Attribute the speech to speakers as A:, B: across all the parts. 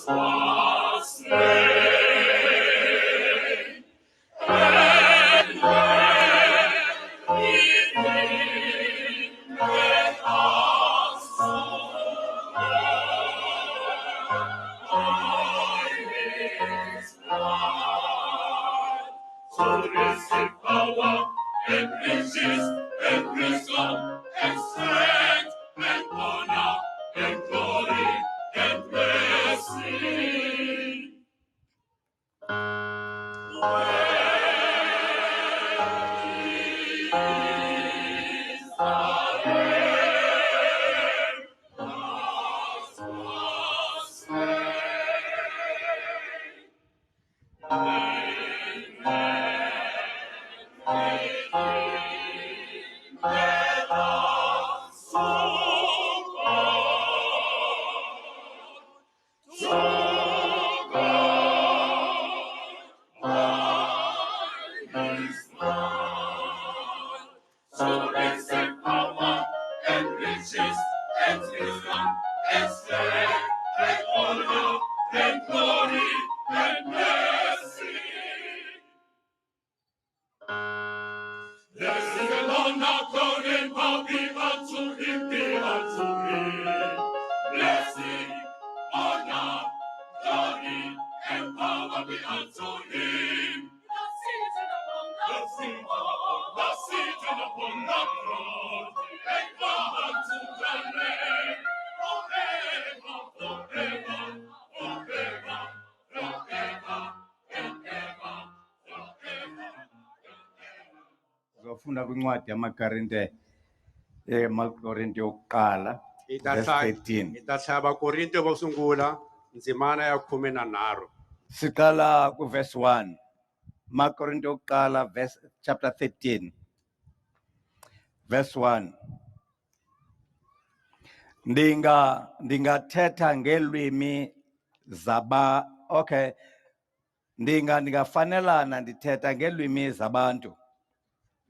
A: was slain, and when he came, let us his blood. So receive power and riches and wisdom and strength and honor and glory and blessing. So receive power and riches and wisdom and strength and honor and glory and blessing. Blessing and honor, glory and power be unto him, be unto him. Blessing, honor, glory and power be unto him. The seated upon the throne, and come unto the Lamb, forever, forever, forever, forever, and ever, forever.
B: Zofunda kwincwadi yamaKorinte yokuqala verse 13.
C: Itatlhaba Korinte vo sungula ndzimana ya 13.
B: Siqala verse 1. maKorinte yokuqala chapter 13 verse 1. Ndingathetha ngelwimi ndingafanelana ndithetha ngelwimi zabantu.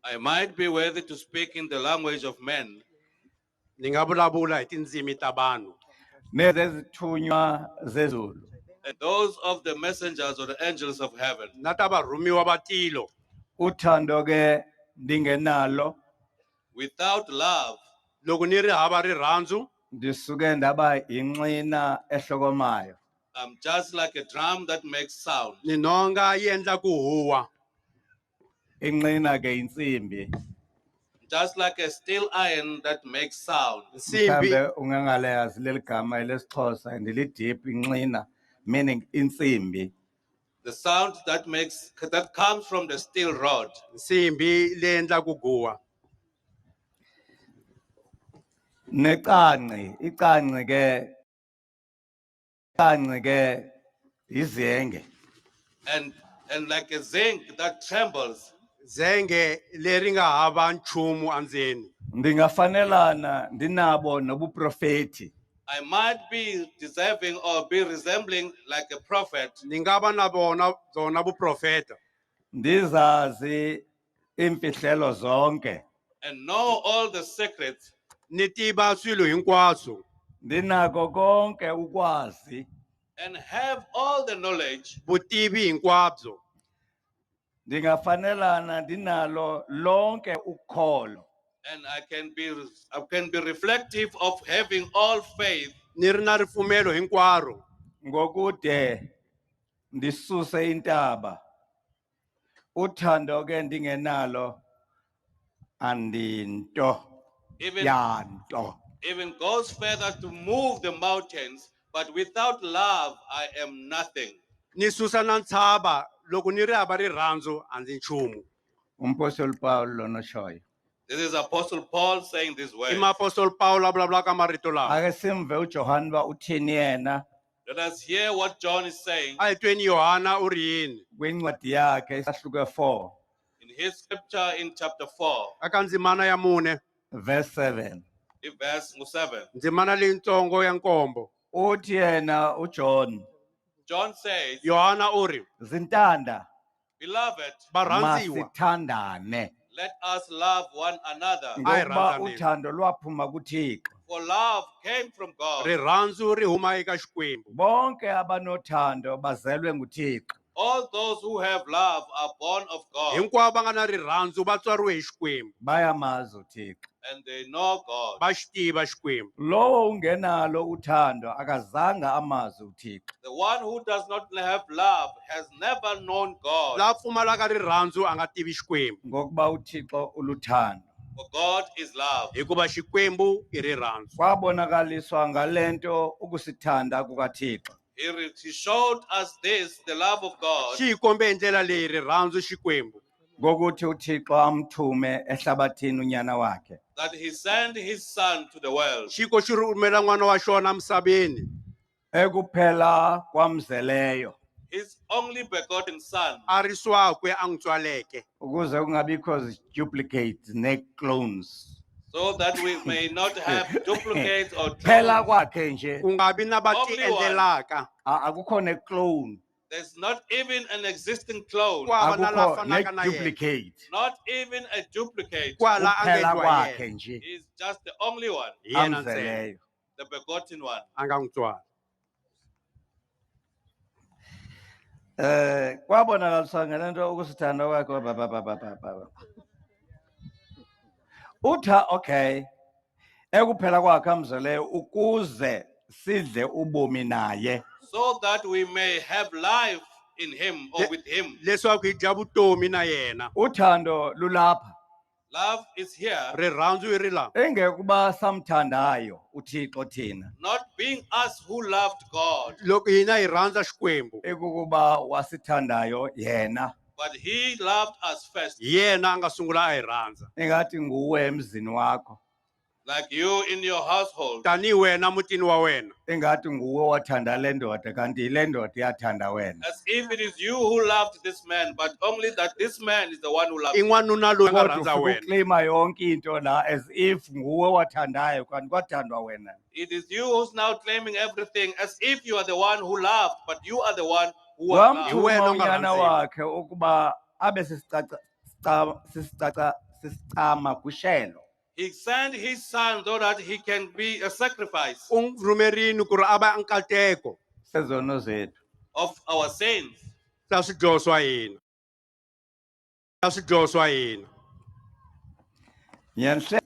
A: I might be worthy to speak in the language of men,
C: Ningavulavula hi tindzimi ta vanhu
B: nezezithunywa zezulu.
A: and those of the messengers or the angels of heaven.
C: na ta varhumiwa va tilo.
B: Uthando ke ndingenalo,
A: Without love,
C: Loko ni ri hava rirhandzu
B: ndisuke ndaba inxina ehlokomayo.
A: I'm just like a drum that makes sound.
C: ni nhonga yi endla ku huwa.
B: Inxina ke insimbi.
A: Just like a steel iron that makes sound.
C: Nsimbi
B: Mhlambe ungangalayazi leli gama elesiXhosa ndilidip inxina, meaning insimbi.
A: The sound that comes from the steel rod.
C: nsimbi leyi endlaku guwa.
B: Icanci ke izenge.
A: And like a zinc that trembles.
C: Zenge leri nga hava nchumu andzeni.
B: Ndingafanelana ndinabo nobuprofeti.
A: I might be deserving or be resembling like a prophet.
C: Ni nga va na byona vuprofeta.
B: Ndizazi imfihlelo zonke.
A: And know all the secrets.
C: Ni tiva swilo hinkwaswo.
B: Ndinako konke ukwazi.
A: And have all the knowledge.
C: Vutivi hinkwabyo.
B: Ndingafanelana ndinalo lonke ukholo.
A: And I can be reflective of having all faith.
C: Ni ri na ripfumelo hinkwaro.
B: Ngokude ndisuse intaba. Uthando ke ndingenalo andinto. Yanto.
A: Even goes further to move the mountains, but without love I am nothing.
C: Ni susa na ntshava loko ni ri hava rirhandzu a ndzi nchumu.
B: Apostle Paulo no shoyo.
A: This is Apostle Paul saying this
C: I
A: way.
C: Apostol Paul a vulavulaka marito lawa.
B: Ake simve uJohn va uthini yena.
A: Let us hear what John is saying.
C: A hi tweni Yohana u ri yini.
B: Kwincwadi yakhe isahluko 4
A: In his scripture in chapter 4,
C: Aka ndzimana ya 4
B: verse 7.
A: verse 7.
C: ndzimana leyitsongo ya 7.
B: Uthi yena uJohn,
A: John says,
C: Yohana u ri
B: zintanda
A: Beloved,
C: varhandziwa
B: masithandane
A: let us love one another.
B: ngoba
C: rhandzaneni.
B: uthando lwaphuma kuThixo.
A: For love came from God.
C: rirhandzu ri huma eka Xikwembu.
B: bonke abanothando bazelwe nguThixo.
A: All those who have love are born of God,
C: Hinkwavo va nga na rirhandzu va tswariwe hi Xikwembu,
B: Bayamazi uThixo.
A: and they know God.
C: va xi tiva Xikwembu.
B: Lowo ungenalo uthando akazange amazi uThixo.
A: The one who does not have love has never known God,
C: La pfumalaka rirhandzu a nga tivi Xikwembu,
B: Ngokuba uThixo uluthando.
A: for God is love.
C: hikuva Xikwembu i rirhandzu.
B: Kwabonakaliswa ngalento ukusithanda kukaThixo.
A: He showed us this, the love of God,
C: Xi hi kombe hi ndlela leyi rirhandzu Xikwembu,
B: Ngokuthi uThixo amthume ehlabathini unyana wakhe.
A: that he sent his son to the world.
C: xiko xi rhumela n'wana wa xona misaveni,
B: Ekuphela kwamzeleyo
A: His only begotten son,
C: a ri swakwe a n'wi tswaleke,
B: ukuze kungabikho duplicates ne-clones.
A: so that we may not have duplicates or
B: Phela
A: clones.
B: kwakhe nje
C: ku nga vi na va ti
A: Only one.
C: endlelaka,
B: akukho ne-clone,
A: There's not even an existing clone,
C: ku hava na la
B: akukho
C: fanaka na yena,
B: ne-duplicate.
A: not even a duplicate.
C: kwala a
B: Kuphela
C: ngetwa
B: kwakhe
C: yena,
B: nje
A: He's just the only one,
C: hi yena ntsena
B: amzeleyo.
A: the begotten one.
C: a nga n'wi tswala.
B: Kwabonakaliswa ngelento ukusithanda kwakhe okay, ekuphela kwakhe amzeleyo ukuze sidle ubomi naye.
A: So that we may have life in him or with him.
C: Leswaku hi dya vutomi na yena.
B: Uthando lulapha.
A: Love is here,
C: Rirhandzu i ri la,
B: Engekuba samthandayo uThixo thina.
A: not being us who loved God,
C: loko hina hi rhandza Xikwembu,
B: Ekukuba wasithandayo yena.
A: but he loved us first,
C: hi yena a nga sungula a hi rhandza.
B: Engathi nguwe emzini wakho.
A: like you in your household.
C: Tanihi wena mutini wa wena,
B: Engathi nguwe wathanda le ndoda kanti le ndoda yathanda wena.
A: As if it is you who loved this man, but only that this man is the one who loved
C: i
A: you.
C: n'wanuna loyi a nga
B: Kodwa
C: rhandza
B: ufika
C: wena.
B: uklima yonke into la as if nguwe wathandayo kanti kwathandwa wena.
A: It is you who's now claiming everything as if you are the one who loved, but you are the one who was loved.
C: Wamthuma
B: Wamthuma
C: wena
B: unyana
C: ongarhandziwa.
B: wakhe ukuba abe sisicama kushelo.
A: He sent his son so that he can be a sacrifice
C: U n'wi rhumerile ku ri a va nkateko
B: Sezono zethu.
A: of our sins.
C: ta swidyoho swa hina, ta swidyoho swa hina.
B: Nyanhle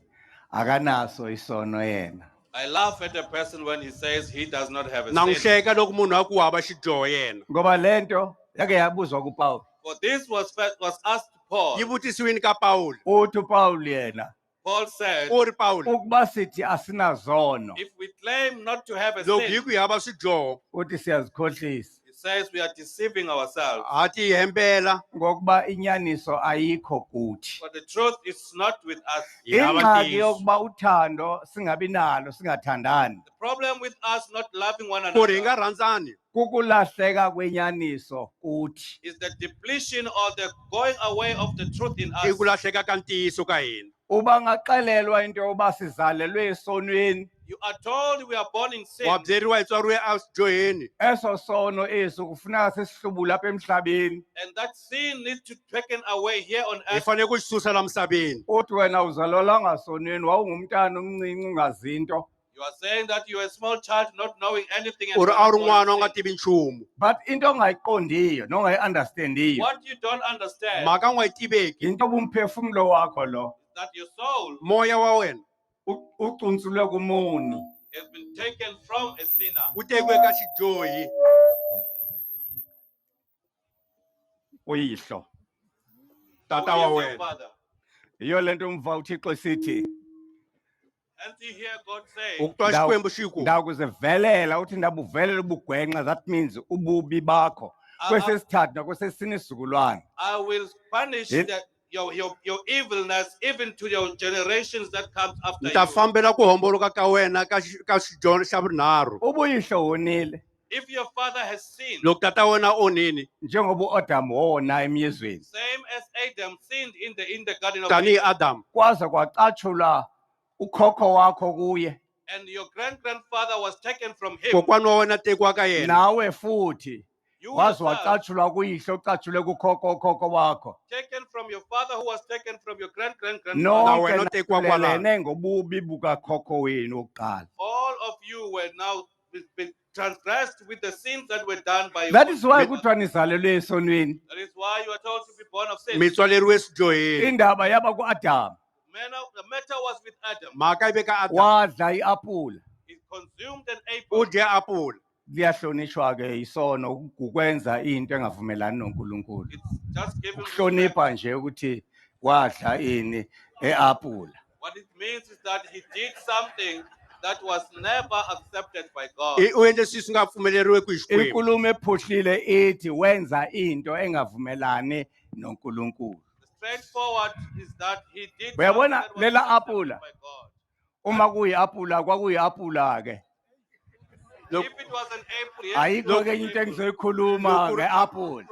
B: akanaso isono yena.
A: I laugh at a person when he says he does not have a
C: Na n'wi
A: sin.
C: hleka loko munhu a ku hava xidyoho yena.
B: Ngoba lento yake yabuzwa kuPaul.
A: For this was asked to Paul.
C: Yi vutisiwini ka Pawulo.
B: Uthi Paul yena
A: Paul said,
C: U ri Pawulo,
B: ukuba sithi asinazono
A: if we claim not to have a
C: loko hi
A: sin,
C: ku hi hava swidyoho,
B: uthi siyazikhohlisa
A: he says we are deceiving ourselves.
C: ha ti hi hembela,
B: ngokuba inyaniso ayikho kuthi.
A: But the truth is not with us.
C: hi hava
B: Ingxaki
C: ntiyiso.
B: yokuba uthando singabi nalo singathandani
A: The problem with us not loving one
C: Ku ri hi nga
A: another
C: rhandzani,
B: kukulahleka kwenyaniso kuthi.
A: is the depletion or the going away of the truth in
C: i
A: us.
C: ku lahleka ka ntiyiso ka hina.
B: Uba ngaxelelwa into yokuba sizalelwe esonweni,
A: You are told we are born in sin,
C: Wa byeriwa hi tswariwe a swidyoheni,
B: eso sono eso kufuneka sisihlubule apha emhlabeni.
A: and that sin needs to be taken away here on
C: hi
A: earth.
C: fanele ku xi susa la misaveni.
B: Uthi wena uzalelwanga sonweni wawungumntana omncinci ungazinto.
A: You are saying that you are a small child not knowing anything. and
C: U ri
A: you
C: a
A: are
C: ri
A: born
C: n'wana u
A: in
C: nga
A: sin.
C: tivi nchumu.
B: But into ongayiqondiyo nongayi-understandiyo
A: What you don't understand
C: Mhaka u nga yi tiveki,
B: into ubumphefumulo wakho lo
A: is that your soul
C: moya wa wena
B: ucunsulwe kumoni.
A: has been taken from a sinner.
C: wu tekiwe ka xidyohi.
B: Uyihlo.
C: Tata
A: Who
C: wa
A: is your
C: wena.
A: father?
B: Yiyo lento umva uThixo sithi
A: And you hear God say,
C: U twa Xikwembu xi ku,
B: ndakuzivelela uthi ndabuvelela ubugwenxa, that means ububi bakho kwesesithathu nakwesesine isizukulwane.
A: I will punish
B: It-
A: your evilness even to your generations that comes after
C: ni ta
A: you.
C: fambela ku homboloka ka wena ka xidyoho xa vunharhu.
B: Ubuyihlo wonile
A: If your father has sinned,
C: Loko tata wena a onhini,
B: njengoba uAdam wona emyezweni,
A: same as Adam sinned in the Garden of
C: tanihi
A: Eden,
C: Adamu,
B: kwaze kwacatshulwa ukhokho wakho kuye,
A: and your grandfather was taken from him,
C: kokwana wa wena tekiwa ka yena.
B: nawe futhi
A: You
B: waze
A: yourself,
B: wacatshulwa kuyihlo ucatshule kukhokho wakho
A: taken from your father who was taken from your grandfather.
C: No, we're
B: nonke
C: not equal.
B: nahlulelene ngobubi bukakhokho wenu wokuqala.
A: All of you were now been transgressed with the sins that were done by your
B: That
A: own
B: is why
A: father.
B: kuthiwa nizalelwe esonweni.
A: That is why you are told to be born of sin.
C: Mitswaleriwe esidyoheni.
B: Indaba yaba ku-Adamu
A: The matter was with Adam.
C: Mhaka yi ve ka Adamu.
B: wadla i-apula.
A: He consumed an apple.
C: U dye apula.
B: Liyahlonishwa-ke isono ukwenza into engavumelani noNkulunkulu.
A: It's just giving respect.
B: Ukuhlonipha nje ukuthi wadla ini e-apula.
A: What it means is that he did something that was never accepted by God.
C: U endle swilo swi nga pfumeleriwi ku hi Xikwembu.
B: Inkulumo ephuhlile ithi wenza into engavumelani noNkulunkulu.
A: The straightforward is that he did
B: Uyabona
A: something that was
B: lela
A: not accepted
B: apula?
A: by God.
B: Uma kuyi-apula kwakuyi-apula-ke.
C: Look,
A: If it was an apple, yes,
B: Ayikho
A: it
B: ke
A: was
B: into
A: an apple.
B: engizoyikhuluma nge-apula.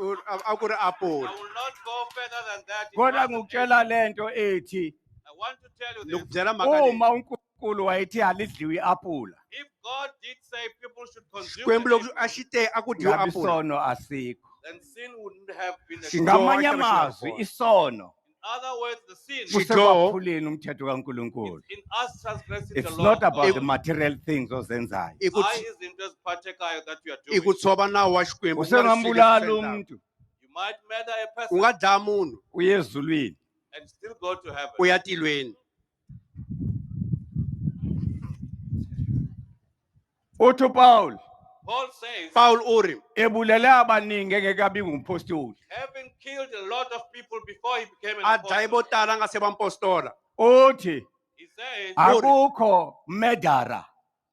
C: a ku ri apula.
A: I will not go further than that. It
B: Kodwa
A: was an
B: ngikutshela
A: apple.
B: lento ethi
A: I want to tell you
C: Ni ku
A: this.
C: byela mhaka leyi.
B: uma uNkulunkulu wayethi alidliwe i-apula,
A: If God did say people should consume
C: Xikwembu
A: an
C: loko
A: apple,
C: a xi te a ku dyiwa
B: ngabe
C: apula.
B: isono asikho.
A: then sin wouldn't have been a
C: Xi
A: sin.
C: nga-
B: Ngamanye
C: Xidyoho xa
B: amazwi
C: rixaka.
B: isono
A: In other words, the sin is
B: kusekwaphuleni umthetho kaNkulunkulu.
A: in us transgressing the
B: It's
A: law
B: not
A: of
B: about the
A: God.
B: material things ozenzayo.
C: I ku
A: I is in just partaker that you are
C: i ku
A: doing.
C: tshova nawu wa Xikwembu. ku nga ri swilo leswi
B: Usengambulala
C: swi endlaka.
B: umuntu
A: You might murder a
C: U
A: person
C: nga dlaya munhu
B: uye ezulwini.
A: and still go to heaven.
C: u ya tilweni.
B: Uthi uPaul
A: Paul says,
C: Paul u ri
B: ebulele abaningi engekabi ngumpostoli.
A: having killed a lot of people before he became an
C: a dlaye vo
A: apostle,
C: tala a nga se va mpostola.
B: Uthi
A: he says,
B: akukho murderer,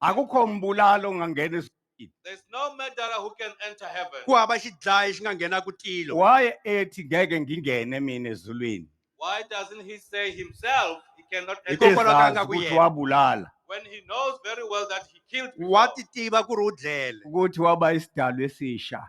B: akukho mbulalo ongangena ezulwini.
A: there's no murderer who can enter heaven.
C: Ku hava xidlayi xi nga nghena ku tilo.
B: Waye ethi ngeke ngingene mina ezulwini.
A: Why doesn't he say himself he cannot
C: Because
A: enter
C: Hikokwalaho ka
B: Ezazi
C: nga ku
B: ukuthi
C: yena.
B: wabulala,
A: when he knows very well that he killed
C: Wa
A: before,
C: ti tiva ku ri u dlele.
B: ukuthi waba isidalwa esisha.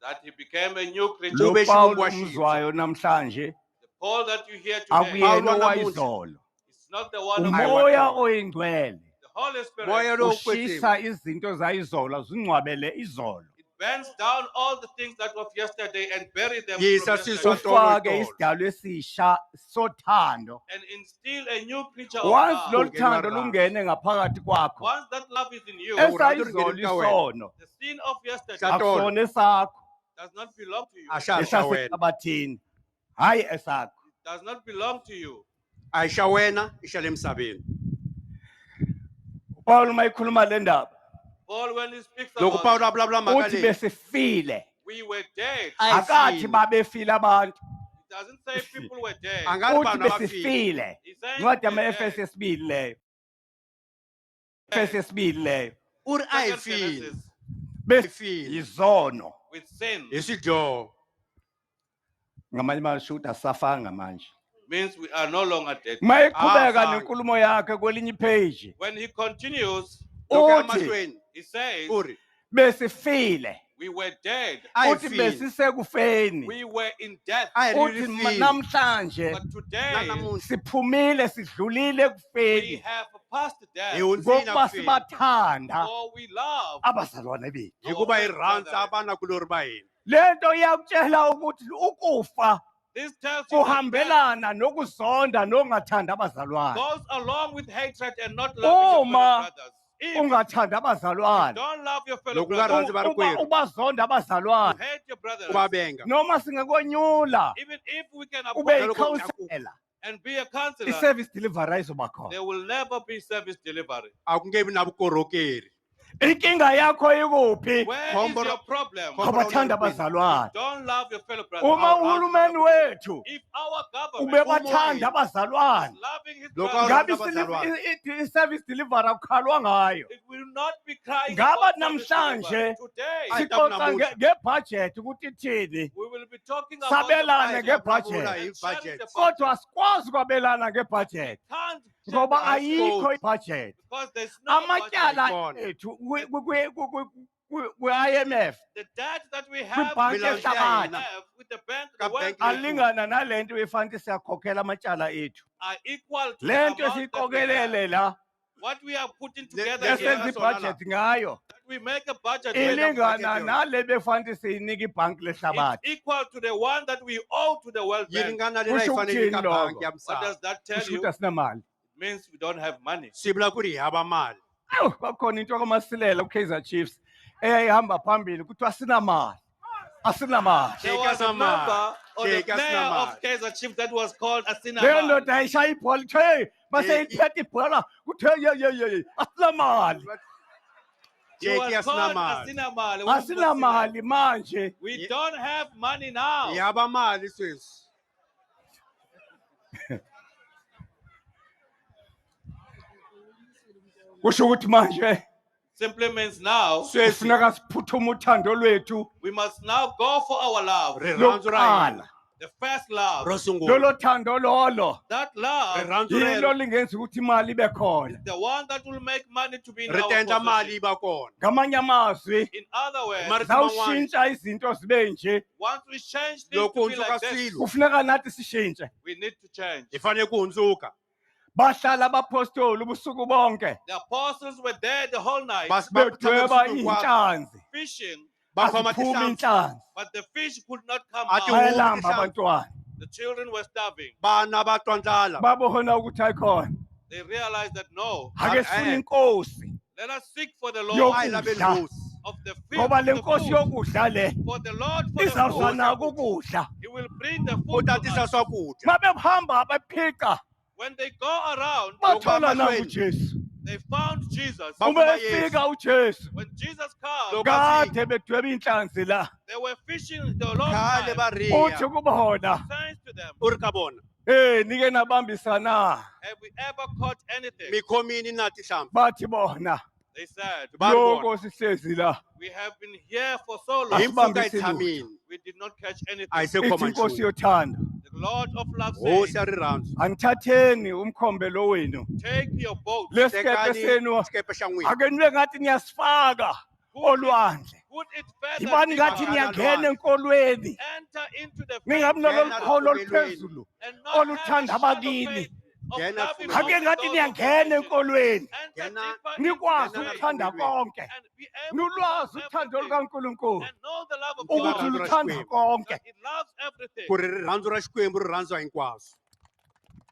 A: that he became a new creature.
B: Lo
C: Ube
B: Paul
C: xivumbiwa xintshwa.
B: umzwayo namhlanje
A: The Paul that you hear today
B: akuyena
C: Paul wa
B: owayizolo.
A: is not the one of
B: Umoya
C: Paul.
B: oyingcwele
A: the Holy Spirit.
C: Moya lo
B: ushisa izinto zayizolo zingcwabele izolo.
A: It burns down all the things that were yesterday and bury them
C: Yisa
A: from
C: siswa
A: yesterday,
C: Tolo,
B: Ufake
C: tolo.
B: isidalwa esisha sothando.
A: and instill a new creature of
B: Once
A: love.
B: lo thando lungene ngaphakathi kwakho,
A: Once that love is in you,
B: esayizolo isono
A: the sin of yesterday
C: Sha- Tolo.
B: akusona esakho,
A: does not belong to you.
C: A xa xa wena.
B: esasehlabathini, hayi esakho.
A: It does not belong to you.
C: A hi xa wena i xa le misaveni.
B: Paul uma ekhuluma le ndaba
A: Paul, when he speaks
C: Loko Paul
A: about
C: a vulavula mhaka
B: uthi
C: leyi.
B: besifile,
A: we were dead,
C: A hi
B: akathi
C: file.
B: babefile abantu,
A: it doesn't say people were dead.
C: A nga ri
B: uthi
C: vanhu a va file.
B: besifile.
A: He's saying
B: Ncwadi
A: we were
B: yama-Efesi
A: dead.
B: esibili leyo. Efesi esibili leyo.
C: U ri a hi
A: Second
C: file.
A: Genesis,
B: Bese izono.
A: with sin
C: Hi swidyoho.
B: Ngamanye amashuti asafanga manje.
A: means we are no longer dead.
B: Uma eqhubeka
C: fanga.
B: nenkulumo yakhe kwelinye ipage,
A: When he continues,
C: Loko ya
B: uthi
C: mahlweni.
A: he says
C: U ri
B: besifile.
A: we were dead.
C: a hi
B: Uthi
C: file.
B: besisekufeni.
A: We were in death.
C: A hi ri
B: Uthi
C: file.
B: namhlanje
A: But today
C: Namuhla.
B: siphumile sidlulile
A: we
B: kufeni
A: have passed death.
C: Hi hundzile
B: ngokuba
C: ku file.
B: sibathanda
A: For we love
B: abazalwane bethu.
C: Hikuva hi rhandza vanakulori va hina.
B: Lento iyakutshela ukuthi ukufa
A: this tells you that death
B: kuhambelana nokuzonda nokungathanda abazalwane.
A: goes along with hatred and not loving your
B: Uma
A: fellow brothers. If you
B: ungathanda abazalwane,
A: don't love your fellow
C: Loko u nga
A: brothers,
C: rhandzi va ri
B: uba
C: kwerhu.
B: ubazonda
A: you
B: abazalwane,
A: hate your brothers,
C: U va venga.
B: noma singakonyula
A: even if we can
B: ube
A: appoint
B: ikhansela,
A: and be a counselor,
B: i-service delivery izoba khona.
A: there will never be service delivery.
C: A ku nge vi na vukorhokeri.
B: Inkinga yakho ikuphi?
A: Where is
C: Khombo
A: your problem?
C: khombo-
B: Abathanda abazalwane.
A: Don't love your fellow brothers.
B: Uma uhulumeni wethu
A: If our government
B: ubebathanda
A: is
B: abazalwane,
A: loving his
C: Loko
A: brothers,
B: ngabe
C: abazalwane.
B: i-service delivery akukhalwa ngayo.
A: it will not be crying
B: Ngaba
A: about service
B: namhlanje
A: delivery. Today,
C: Ay,
B: Sixoxa
C: namuhla.
B: ngebudget ukuthi ithini,
A: we will be talking about
B: sabelane
A: the budget
B: ngebudget.
A: and sharing the
B: kodwa
A: budget.
B: sikwazi ukwabelana ngebudget
A: Can't share
B: ngoba
A: the budget
B: ayikho ibudget.
A: because there's no budget.
B: Amatyala
C: Ikhona.
B: ethu kwi-IMF
A: The debt that we have
B: kwibhanki
C: Belongs to
B: ehlabathi
A: have with the bank,
C: Ka
A: the world
C: bank
B: alingana nalento efanele siyakhokhela amatyala ethu.
A: are equal to the
B: Lento
A: amount that we have.
B: esiyiqokelele la
A: What we are putting
C: Le-
A: together
C: le-
A: here,
B: esenza
C: Yes, Lord.
B: ibhajethi ngayo
A: that we make a budget
B: ilingana
C: budget
B: nale befanele siyinika ibhanki
A: it's
B: lehlabathi.
A: equal to the one that we owe to the World
C: yi
A: Bank.
C: ringana leyi
B: Kusho
C: hi fanele
B: ukuthini
C: ka
B: lokho?
C: bangi ya
A: What does
C: misava
A: that tell
B: Kusho
A: you?
B: ukuthi asinamali.
A: It means we don't have money.
C: swi vula ku ri hi hava mali
B: Awu, bakhona into kamasilela uKaizer Chiefs eyayihamba phambili kuthiwa asinamali. Asinamali.
A: There
C: Shake
A: was a
C: us
A: member or the
C: Shake us
A: mayor
C: naman.
A: of Kaizer Chiefs that was called Asina
B: Leyo
A: Man.
B: ndoda ayishaya ibhola ithe maseyiphethe ibhola kuthe ye asinamali.
A: He
C: Jake,
A: was
C: yes,
A: called
C: naman.
A: Asina Man.
B: Asinamali manje.
A: We don't have money now.
C: hi hava mali sweswi
B: Kusho ukuthi manje
A: Simply means now
C: sweswi
B: kufuneka siphuthuma uthando lwethu
A: we must now go for our love.
C: rirhandzu ra
B: lokuqala.
C: hina
A: The first love.
C: ro sungula
B: Lolo thando lolo
A: That love
C: rirhandzu
B: yilo
C: rero
B: lingenza ukuthi imali ibe khona.
A: the one that will make money to be in
C: ri
A: our
C: tendla mali
A: possession.
C: yi va kona
B: Ngamanye amazwi
A: In other words,
C: Marito man'wana
B: zawushintsha izinto zibe nje
A: once we change things
C: loko
A: to be
C: hundzuka
A: like this,
C: swilo
B: kufuneka nathi sishintshe.
A: we need to change.
C: hi fanele ku hundzuka
B: Bahlala abapostoli ubusuku bonke
A: The apostles were there the whole night
C: Va tshame
B: bedweba
C: vusiku hinkwabyo.
B: inhlanzi.
A: fishing,
C: va khoma
B: Aziphumi
C: tihlampfi
B: inhlanzi.
A: but the fish could not come
C: Ati
A: out.
C: wu-
B: Bayalamba
C: Tihlampfi.
B: abantwana.
A: The children were starving.
C: vana va twa ndlala
B: Babona ukuthi ayikhona.
A: They realized that no,
B: Ake sifune inkosi
A: let us seek for the
C: a
A: Lord
C: yi laveli
B: Yokudla.
C: hosi
A: of the fish,
B: ngoba
A: of
B: le
A: the
B: nkosi
A: food.
B: yokudla le
A: For the Lord for the
B: izawuzana
A: food.
B: ukudla.
A: He will bring the
C: u
A: food
C: ta
A: to
C: tisa
A: us.
C: swakudya
B: Mabehamba bephica
A: When they go around,
B: bathola
C: mahlweni.
B: nangu Jesu.
A: they found Jesus.
C: Ba-
B: Uma efika uJesu
A: When Jesus came,
C: Loko
B: kade bedweba inhlanzi la.
A: they were fishing the long
C: khale
A: time.
C: va
B: Uthi
C: riya
B: kubona,
A: Signs to them,
C: u ri ka vona
B: nike nabambisana.
A: have we ever caught anything?
C: mi khomini na tihlampfi
B: Bathi bona,
A: They said,
C: va ri vona
B: loko sihlezi la.
A: we have been here for so
C: hi
A: long.
C: mpfhuka hi
B: Sibambise
C: tshamini
A: We did not catch
C: a hi
A: anything.
C: se khoma
B: Ithi inkosi
C: nchumu
B: yothanda.
A: The Lord of love
C: hosi
A: said,
C: ya rirhandzu
B: Angithatheni umkhombelo wenu.
A: take your boat,
B: Lesikepe
C: tekani
B: senu
C: xikepe xa n'wina
B: ake nibe ngathi niyasifaka olwandle.
A: put it further
B: Ngibani ngathi
A: deeper,
B: niyangena enkolweni.
A: enter into the
B: Ningabi
A: faith
B: nalolu
C: Ngena
B: kholo
C: ripfumelweni.
B: oluphezulu.
A: and not have a
B: oluthanda
A: shallow
B: abakini.
A: faith of
C: Ngena
A: loving
C: ripfumelweni.
A: only
B: Ake ngathi
A: those of
B: niyangena
A: salvation.
B: enkolweni.
A: Enter
C: Ngena-
A: deeper into
B: Nikwazi
A: the faith
B: ukuthanda konke.
A: and be able to
B: Nolwazi
A: love
B: uthando
A: everything
B: lukaNkulunkulu.
A: and know the love of
B: Ukuthi
A: God,
B: luthanda konke.
A: that it loves everything.
C: ku ri rirhandzu ra xikwembu ri rhandziwa hinkwaswo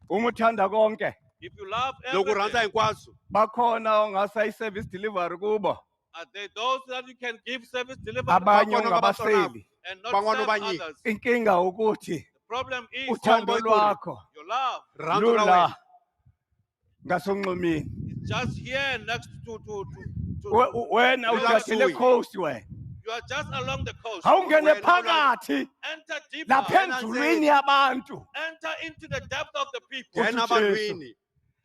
B: Uma uthanda konke.
A: If you love
C: loko u rhandza
A: everything,
C: hinkwaswo
B: Bakhona ongasa i-service delivery kubo.
A: are there those that you can give service delivery
B: Abanye
C: Bakhona
B: ongabaseli.
A: and not
C: Van'wana
A: serve
C: va nyika.
A: others?
B: Inkinga ukuthi
A: The problem is
B: uthando
C: Uthando
B: lwakho
A: your love
C: rirhandzu ra
B: lula
C: wena
B: ngasonqumini.
A: is just here next to
B: Wena
C: Lula
B: ujathele
C: kusuhi.
B: coast wena.
A: you are just along the coast.
B: Awungene
C: Wena
B: phakathi
A: Enter deeper.
B: lapha enzulwini yabantu.
A: Enter into the depth of the people.
C: nghena
B: Uthi Jesu.
C: vanhwini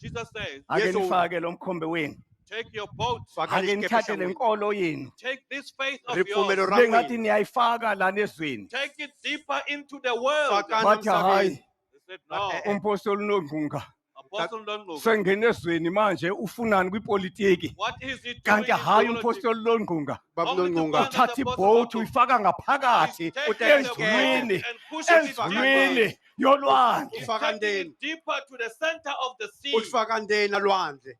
A: Jesus says,
B: Ake
C: Yesu.
B: nifake lo mkhombe wenu.
A: take your boat,
C: fakani
B: Ake
C: xikepe xa
B: nithathe le
C: n'wina
B: nkolo yenu.
A: take this faith of
C: ripfumelo
A: yours,
C: ra
B: Bengathi
C: n'wina
B: niyayifaka la nezweni.
A: take it deeper into the world.
C: fakani
B: Bathi hayi
C: emhlabeni
A: They said, no,
B: umpostoli Nonqunga
A: Apostle don't know.
B: sengene ezweni manje ufunani kwipolitiki.
A: What is it doing
B: Kanti
A: in
B: hayi
A: theology?
B: umpostoli Nonqunga.
C: babunonqunga
B: Uthatha ibhothi uyifaka ngaphakathi
A: He's taking the
B: enzulwini.
A: boat and pushing it
B: Enzulwini
A: deeper.
B: yolwandle.
A: He's
C: Ufaka
A: taking
C: ndeni.
A: it deeper to the center of the sea.
C: u faka ndeni a lwandle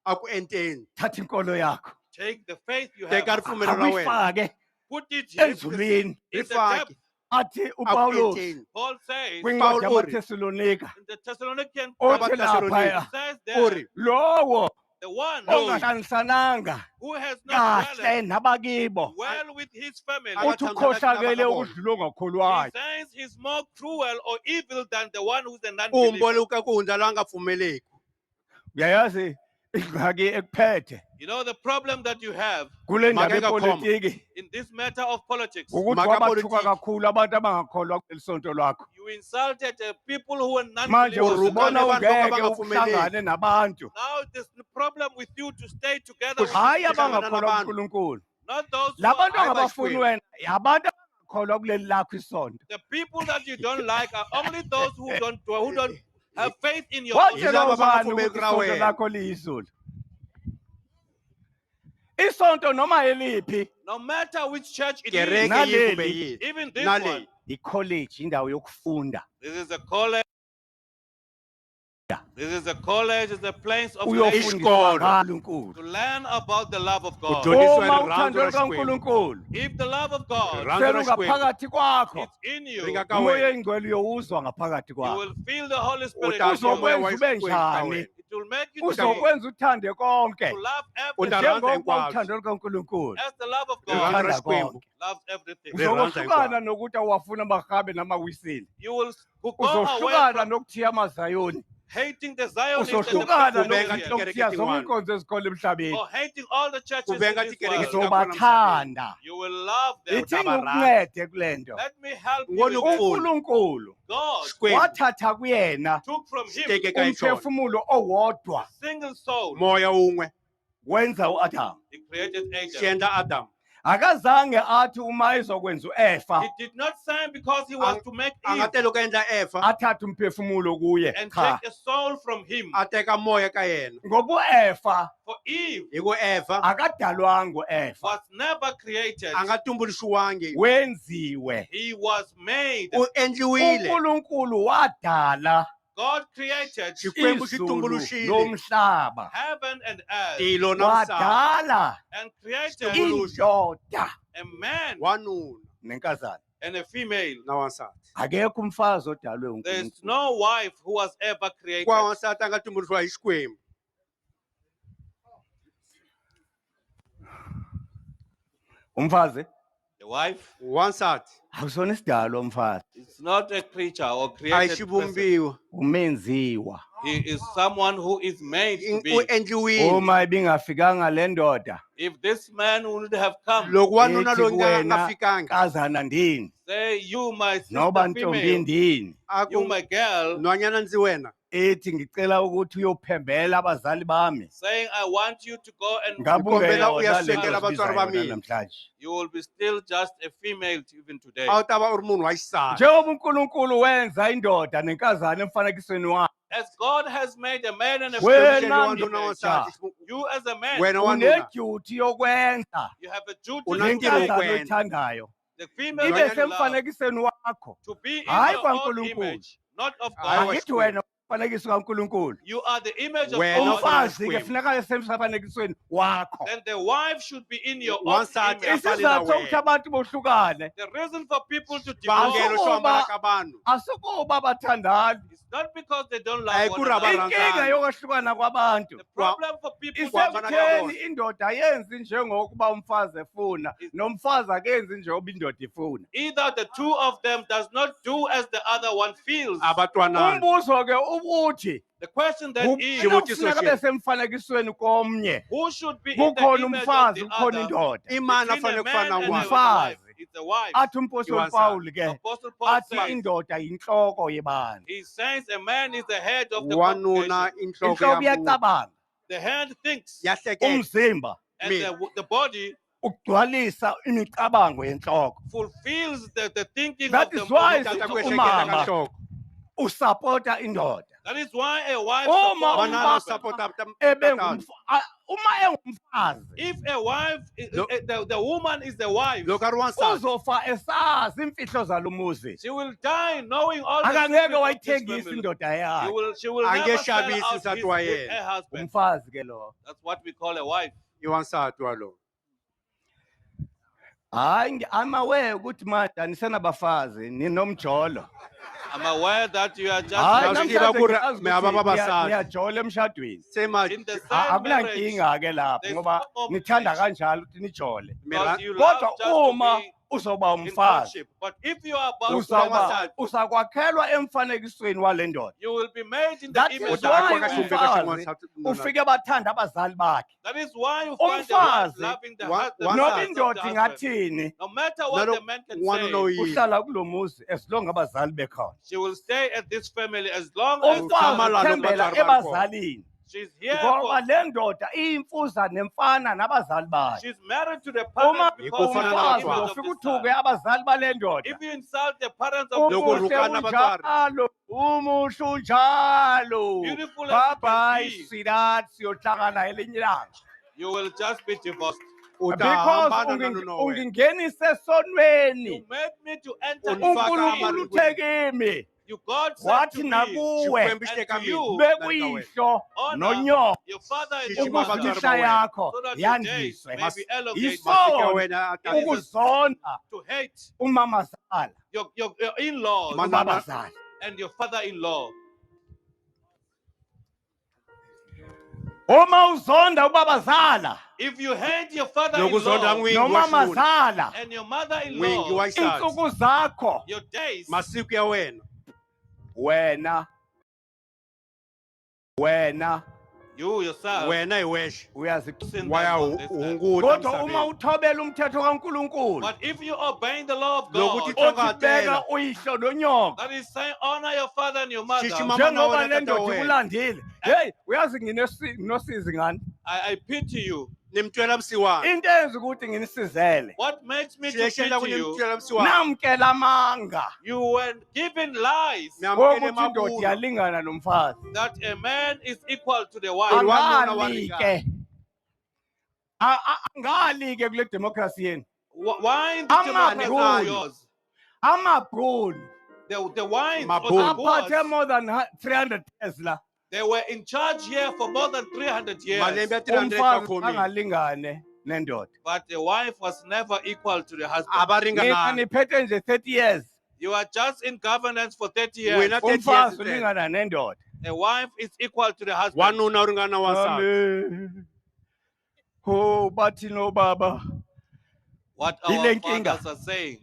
C: a ku enteni
B: Thatha inkolo yakho.
A: Take the faith you
C: teka
A: have,
C: ripfumelo ra wena
B: Akuyifake
A: put it here
B: enzulwini.
A: in the
C: rifake
A: depth.
B: Athi
C: a ku
B: uPawulos
C: enteni
A: Paul says
B: kwincwadi
C: Paul uri.
B: yamaThesalonika
A: in the Thessalonican
B: othi
C: Abathesalonika.
B: laphaya
A: says
C: u
A: there,
C: ri
B: lowo
A: the one
B: ongahlanisananga
A: who has not dwelled
B: kahle nabakibo
A: well with his family,
C: Aba-
B: uthi ukhohlakele ukudlula
A: he
B: ongakholwayo.
A: says he's more cruel or evil than the one who's a non-believer.
C: umbole ka ku hundza la nga pfumeleki
B: Uyayazi ingxaki ekuphethe
A: You know the problem that you have
B: kule ndaba
C: Make kakhoma.
B: yepolitiki
A: in this matter of politics.
B: ukuthi
C: Maka
B: wabathuka
C: politiki.
B: kakhulu abantu abangakholwa kulisonto lwakho.
A: You insulted people who were
B: Manje
A: non-believers.
C: Urukane
B: uzibona
C: abantu
B: ungeke
C: abangavumeleki.
B: uhlangane nabantu.
A: Now there's the problem with you to stay together with
B: Hayi
A: these people,
B: abangakholwa
C: nabantu.
B: kuNkulunkulu.
A: not those who
B: Labantu
A: are,
C: Hayi
B: angabafuni
C: basikwenu.
B: wena abantu abangakholwa kuleli lakho isonto.
A: the people that you don't like are only those who don't have faith in your own.
B: Watshela
C: Yilabo
B: ubani
C: abangafuni
B: ukuthi
C: kura
B: isonto
C: wena.
B: lakho liyizulu. Isonto noma eliphi
A: No matter which church it
C: kereke
A: is,
B: Naleli.
C: yi kumbe yini
A: even this
C: Naleli.
A: one,
B: i-college indawo yokufunda.
A: this is a college. This is a college, it's a place of
B: uyofundiswa
C: Isikolo.
B: ngaNkulunkulu.
A: to learn about the love of God.
C: Kujoni-
B: Uma
C: Rirhandzu
B: uthando
C: ra Xikwembu.
B: lukaNkulunkulu
A: If the love of God
C: Rirhandzu ra Xikwembu.
B: selungaphakathi kwakho,
A: is in you,
C: Ringa ka
B: umoya
C: wena.
B: oyingcwele uyowuzwa ngaphakathi
A: you
B: kwakho.
A: will feel the Holy Spirit.
C: Uta
A: in you.
C: twa moya
B: Uzokwenza
C: wa
B: ube
C: Xikwembu ka
B: njani?
C: wena.
A: It will make you to,
B: Uzokwenza uthande konke
A: to love
C: Uta
A: everything
C: rhandza
B: njengoba
C: hinkwaswo.
B: uthando lukaNkulunkulu
A: as the love of
C: Rirhandzu
A: God
C: ra
B: uthanda
C: Xikwembu.
B: konke.
A: loves everything.
C: Rirhandza
B: Uzokuhlukana
C: hinkwaswo.
B: nokuthi awafuna amahabe namawisile.
A: You will go away
B: Uzohlukana
A: from
B: nokuthiya amazayoni.
A: hating the Zionists and the
B: Uzohlukana
C: Kubenga
A: Babylonians,
B: nokuthiya zonke
C: tikereke
B: inkonzo ezikhola emhlabeni.
A: or hating all the churches in
C: Kubenga
A: this
C: tikereke
A: world.
B: Uzobathanda.
A: You will love them.
B: Ithi ngikuncede kule nto.
A: Let me help you
C: Ngone
A: with this.
B: uNkulunkulu
A: God
C: Xikwembu.
B: wathatha kuyena
A: took from him
C: Xiteke ka hi xona.
B: umphefumulo owodwa
A: a single soul.
C: Moya wun'we.
B: wenza uAdamu.
A: He created Adam.
C: Xiendla Adamu.
B: Akazange athi uma ezokwenza uEfa
A: He did not say because he was to make
C: A nga
A: Eve
C: te loko endla Efa.
B: athathe umphefumulo kuye.
A: and
B: Cha.
A: take a soul from him.
C: A teka moya ka yena.
B: Ngoba uEfa
A: For Eve
C: Hi ku Efa.
B: akadalwanga uEfa.
A: was never created.
C: A nga tumbuluxiwangi.
B: Wenziwe.
A: He was made.
C: U endliwile.
B: uNkulunkulu wadala
A: God created
C: Xikwembu xi
B: izulu
C: tumbuluxile.
B: nomhlaba.
A: heaven and earth
C: Tilo na misava.
B: Wadala
A: and created
B: indoda
A: a man
C: Wanuna
B: nenkazana.
A: and a female.
C: na wansati.
B: Akekho umfazi odalwe
A: There is
B: uNkulunkulu.
A: no wife who was ever created.
C: Kwa wansati a nga tumbuluxiwa hi Xikwembu.
B: Umfazi
A: The wife
C: Wansati.
B: awusona isidalwa umfazi.
A: is not a creature or
C: A hi
A: created person.
C: xivumbiwa.
B: Umenziwa.
A: He is someone who is made to
C: U
A: be.
C: endliwile.
B: Uma ibingafikanga le ndoda
A: If this man would have come,
C: Loko wanuna
B: ethi
C: loyi nga
B: kuwena
C: fikanga.
B: kazana ndini
A: say, you my sister
B: noba ntombi
A: female,
B: ndini
C: A
A: you
C: ku
A: my girl,
C: nhwanyana ndzi wena.
B: ethi ngicela ukuthi uyophembela abazali bami.
A: saying, I want you to go and
B: Ngabe
C: Ngikombela
B: ungeyona
C: uyaswekela
B: lento
C: abatswari
B: esibiza
C: bami.
B: yona namhlanje.
A: you will be still just a female even today.
C: A wu ta va u ri munhu wa xisati.
B: Njengoba uNkulunkulu wenza indoda nenkazana emfanekisweni wakhe.
A: As God has made a man and a
B: Wena
A: female,
C: Wanuna
B: ndoda,
C: wansati.
A: you as a man,
C: Wena wanuna.
B: uneduty yokwenza
A: you have a duty
C: Una
A: to
C: ntirho wo
A: do.
B: nenkazana
C: kwenza.
B: oyithandayo.
A: The female
B: Ibe
A: that you love,
B: semfanekisweni wakho.
A: to be in
B: Hayi
A: your own
B: kwaNkulunkulu.
A: image, not of
C: Hayi
A: God.
C: wa
B: Angithi wena umfanekiso kaNkulunkulu.
A: You are the image of
C: Wena
A: God.
C: ufana
B: Umfazi ke
C: Xikwembu.
B: funeka semfanekisweni wakho.
A: Then the wife should be in your own
C: Wansati
A: image.
C: afane
B: Isizathu
C: na
B: sokuthi
C: wena.
B: abantu bohlukane
A: The reason for people to
C: Xivangelo
A: divorce
C: xo hambana ka vanhu.
B: asukuba bathandani.
A: is not because they don't love
C: Hayi
A: one
C: ku ri hava
A: another.
B: Inkinga yokwehlukana kwabantu
A: The problem for people
B: isekutheni indoda ayenzi njengokuba umfazi efuna nomfazi akenzi njengoba indoda ifuna.
A: either the two of them does not do as the other one feels.
C: A va twanani.
B: Umbuzo ke ubuthi
A: The question then is,
B: kufuneka besemfanekisweni komnye.
A: who should be in the
B: Kukhona
A: image of
B: umfazi
A: the
B: kukhona
A: other?
B: indoda.
C: Imani
A: Between
C: afanele
A: a man
C: kufana
A: and a
C: n'wana.
B: Umfazi.
A: wife. It's a wife.
B: Athi umpostoli
C: Iwasana.
B: Paul ke
A: Apostle Paul
B: athi
A: says,
B: indoda yinhloko yebandla.
A: he says a man is the head of the
C: Wanuna
A: congregation.
C: inhloko
B: Inhloko
C: ya munhu.
B: iyacabanga,
A: The head thinks,
C: Yahlekela.
B: umzimba
A: and the body
B: ugcwalisa imicabango yenhloko.
A: fulfills the thinking
B: That
A: of the
B: is why
A: of the-
C: Uthatha
B: sithi
C: kuehlekela
B: umama
C: ka nhloko.
B: usapota indoda.
A: That is why a wife
B: Uma
A: supports her
C: Banana
A: husband.
C: support
B: Ebe
C: tatana.
B: uma engumfazi
A: If a wife, the woman is the wife,
C: Loko a ri wansati.
B: uzofa esazi imfihlo zalomuzi.
A: she will die knowing all the
B: Akangeke
A: secrets of this
B: wayithengisa
A: family.
B: indoda
A: She will
C: Angeke
A: never sell
C: shabisi
A: out
C: umsati
A: his,
C: wa
A: his,
C: yena.
A: her husband.
B: Umfazi ke lo.
A: That's what we call a wife.
C: I wansati walowo.
B: Hayi I'm aware ukuthi manje anisenabafazi ninomjolo.
A: I'm aware that you are just
B: Hayi
C: Nasi
B: namhlanje
C: kura-
B: ngiyazi
C: mehaba
B: ukuthi
C: babasadi.
B: niyajola emshadweni.
C: Sema
A: in the same marriage
B: Akunankinga ke lapho
A: there's
B: ngoba
A: no
B: nithanda
A: marriage.
B: kanjalo ukuthi nijole.
A: because you love
B: Kodwa
A: just to
B: uma
A: be
B: uzoba
A: in
B: umfazi
A: courtship. But if you are about to
B: uzaba usakwakhelwa emfanekisweni wale ndoda.
A: you will be made in the
B: That
A: image
B: is
A: of
B: why
A: the
B: umfazi
A: man.
B: ufike bathanda abazali bakhe.
A: That is why you find the wife
B: Umfazi,
A: loving the
C: wa-
A: husband.
C: wa-
B: Noma
C: Umfazi.
B: indoda ingathini
A: No matter what
C: Nalo-
A: the man can
C: one
A: say,
C: no yi-
B: uhlala kulomuzi as long abazali bekhona.
A: she will stay at this family as long as the
B: Umfazi
C: Ukhama la
A: husband-
B: uthembela
C: nombatari bakho.
B: ebazalini
A: she's here
B: ngoba
A: for,
B: le ndoda iyimfuza nemfana nabazali bayo.
A: she's married to the
B: Uma
A: parents because
C: Ikufana
A: she's
B: umfazi
A: the image of
B: ufika
A: this
B: uthuke
A: child.
B: abazali bale ndoda.
A: If you insult the parents of the
C: Loko
B: Umuhle
C: rukana abatswari.
B: unjalo, umuhle unjalo.
A: Beautiful as
B: Bye
A: you
B: bye
A: can be.
B: sweetheart siyohlangana elinye ilanga.
A: you will just be divorced.
B: Because
C: Utahambana na wena.
B: ungingenise esonweni.
A: You made me to enter
C: Unifaka
A: into sin.
B: uNkulunkulu
C: amarubeni.
B: uthekimi.
A: You God said
B: wathi
A: to me,
B: nakuwe
C: Xikwembu xi le ka
A: and to
C: mina,
A: you,
C: na le ka wena.
B: bekuyihlo
A: honor
B: nonyoko
A: your father and
C: Xixima
A: your mother,
C: vatswari
B: ukuze imihla
C: wena.
B: yakho
A: so that your days
B: yandiswe
A: may be elongated.
C: Masiku ya
B: yisona
C: wena a ta-
A: It is
B: ukuzonda
A: to hate
B: umamazala
A: your in-laws
C: Manana-
B: ubabazala
A: and your father-in-law.
B: uma uzonda ubabazala
A: If you hate your
C: Loko uzonda
A: father-in-law
C: n'wingi wa xinuna,
B: nomamazala
A: and your
C: n'wingi
A: mother-in-law,
C: wa xisati,
B: insuku zakho
A: your days,
C: masiku ya wena,
B: wena
A: you yourself,
C: wena hi wexe
B: uyazi
A: sin
C: wa ya
A: them on this earth.
C: hunguta
B: kodwa uma
C: misaveni.
B: uthobela umthetho kaNkuluNkulu
A: But if you obey the law of
C: Loko
A: God,
C: ti-
B: othi beka uyihlo nonyoko
A: that is saying honor your father and your mother,
C: Xixima mama
B: njengoba
C: wena,
B: le
C: tata
B: ndoda
C: wena.
B: ikulandile heyi uyazi nginosizi ngani
A: I pity you.
C: Ni mi twela vusiwana.
B: into eyenza ukuthi nginisizele
A: What makes me to
C: Xi endla ku
A: pity
C: ni mi
A: you?
C: twela vusiwana.
B: namkela amanga
A: You were given lies
C: Mi amukele
B: wokuthi indoda
C: mavunwa.
B: iyalingana nomfazi
A: that a man is equal to the wife.
C: Anga- wanuna wa
B: angali-ke angali-ke kule demokrasi yenu
A: Why in the
B: Ama
A: democracy
B: Bruni.
A: of yours?
B: amabhunu
A: The wines or the
C: Mabhunu.
B: aphathe
A: boys,
B: more than 300 years la
A: they were in charge here for more than 300 years.
C: Malembe ya 300
B: umfazi
C: bakhomile.
B: angalingane nendoda
A: But the wife was never equal to the
C: A
A: husband.
C: va
B: nina
C: ringananga.
B: niphethe nje 30 years
A: You are just in governance for 30 years.
C: Wena 30 years
B: umfazi
C: ntsena.
B: ulingana nendoda
A: A wife is equal to the husband.
C: Wanuna u ringana na wansati.
B: Amen. Oh bathi no baba
A: What our
B: Ile nkinga.
A: fathers are saying.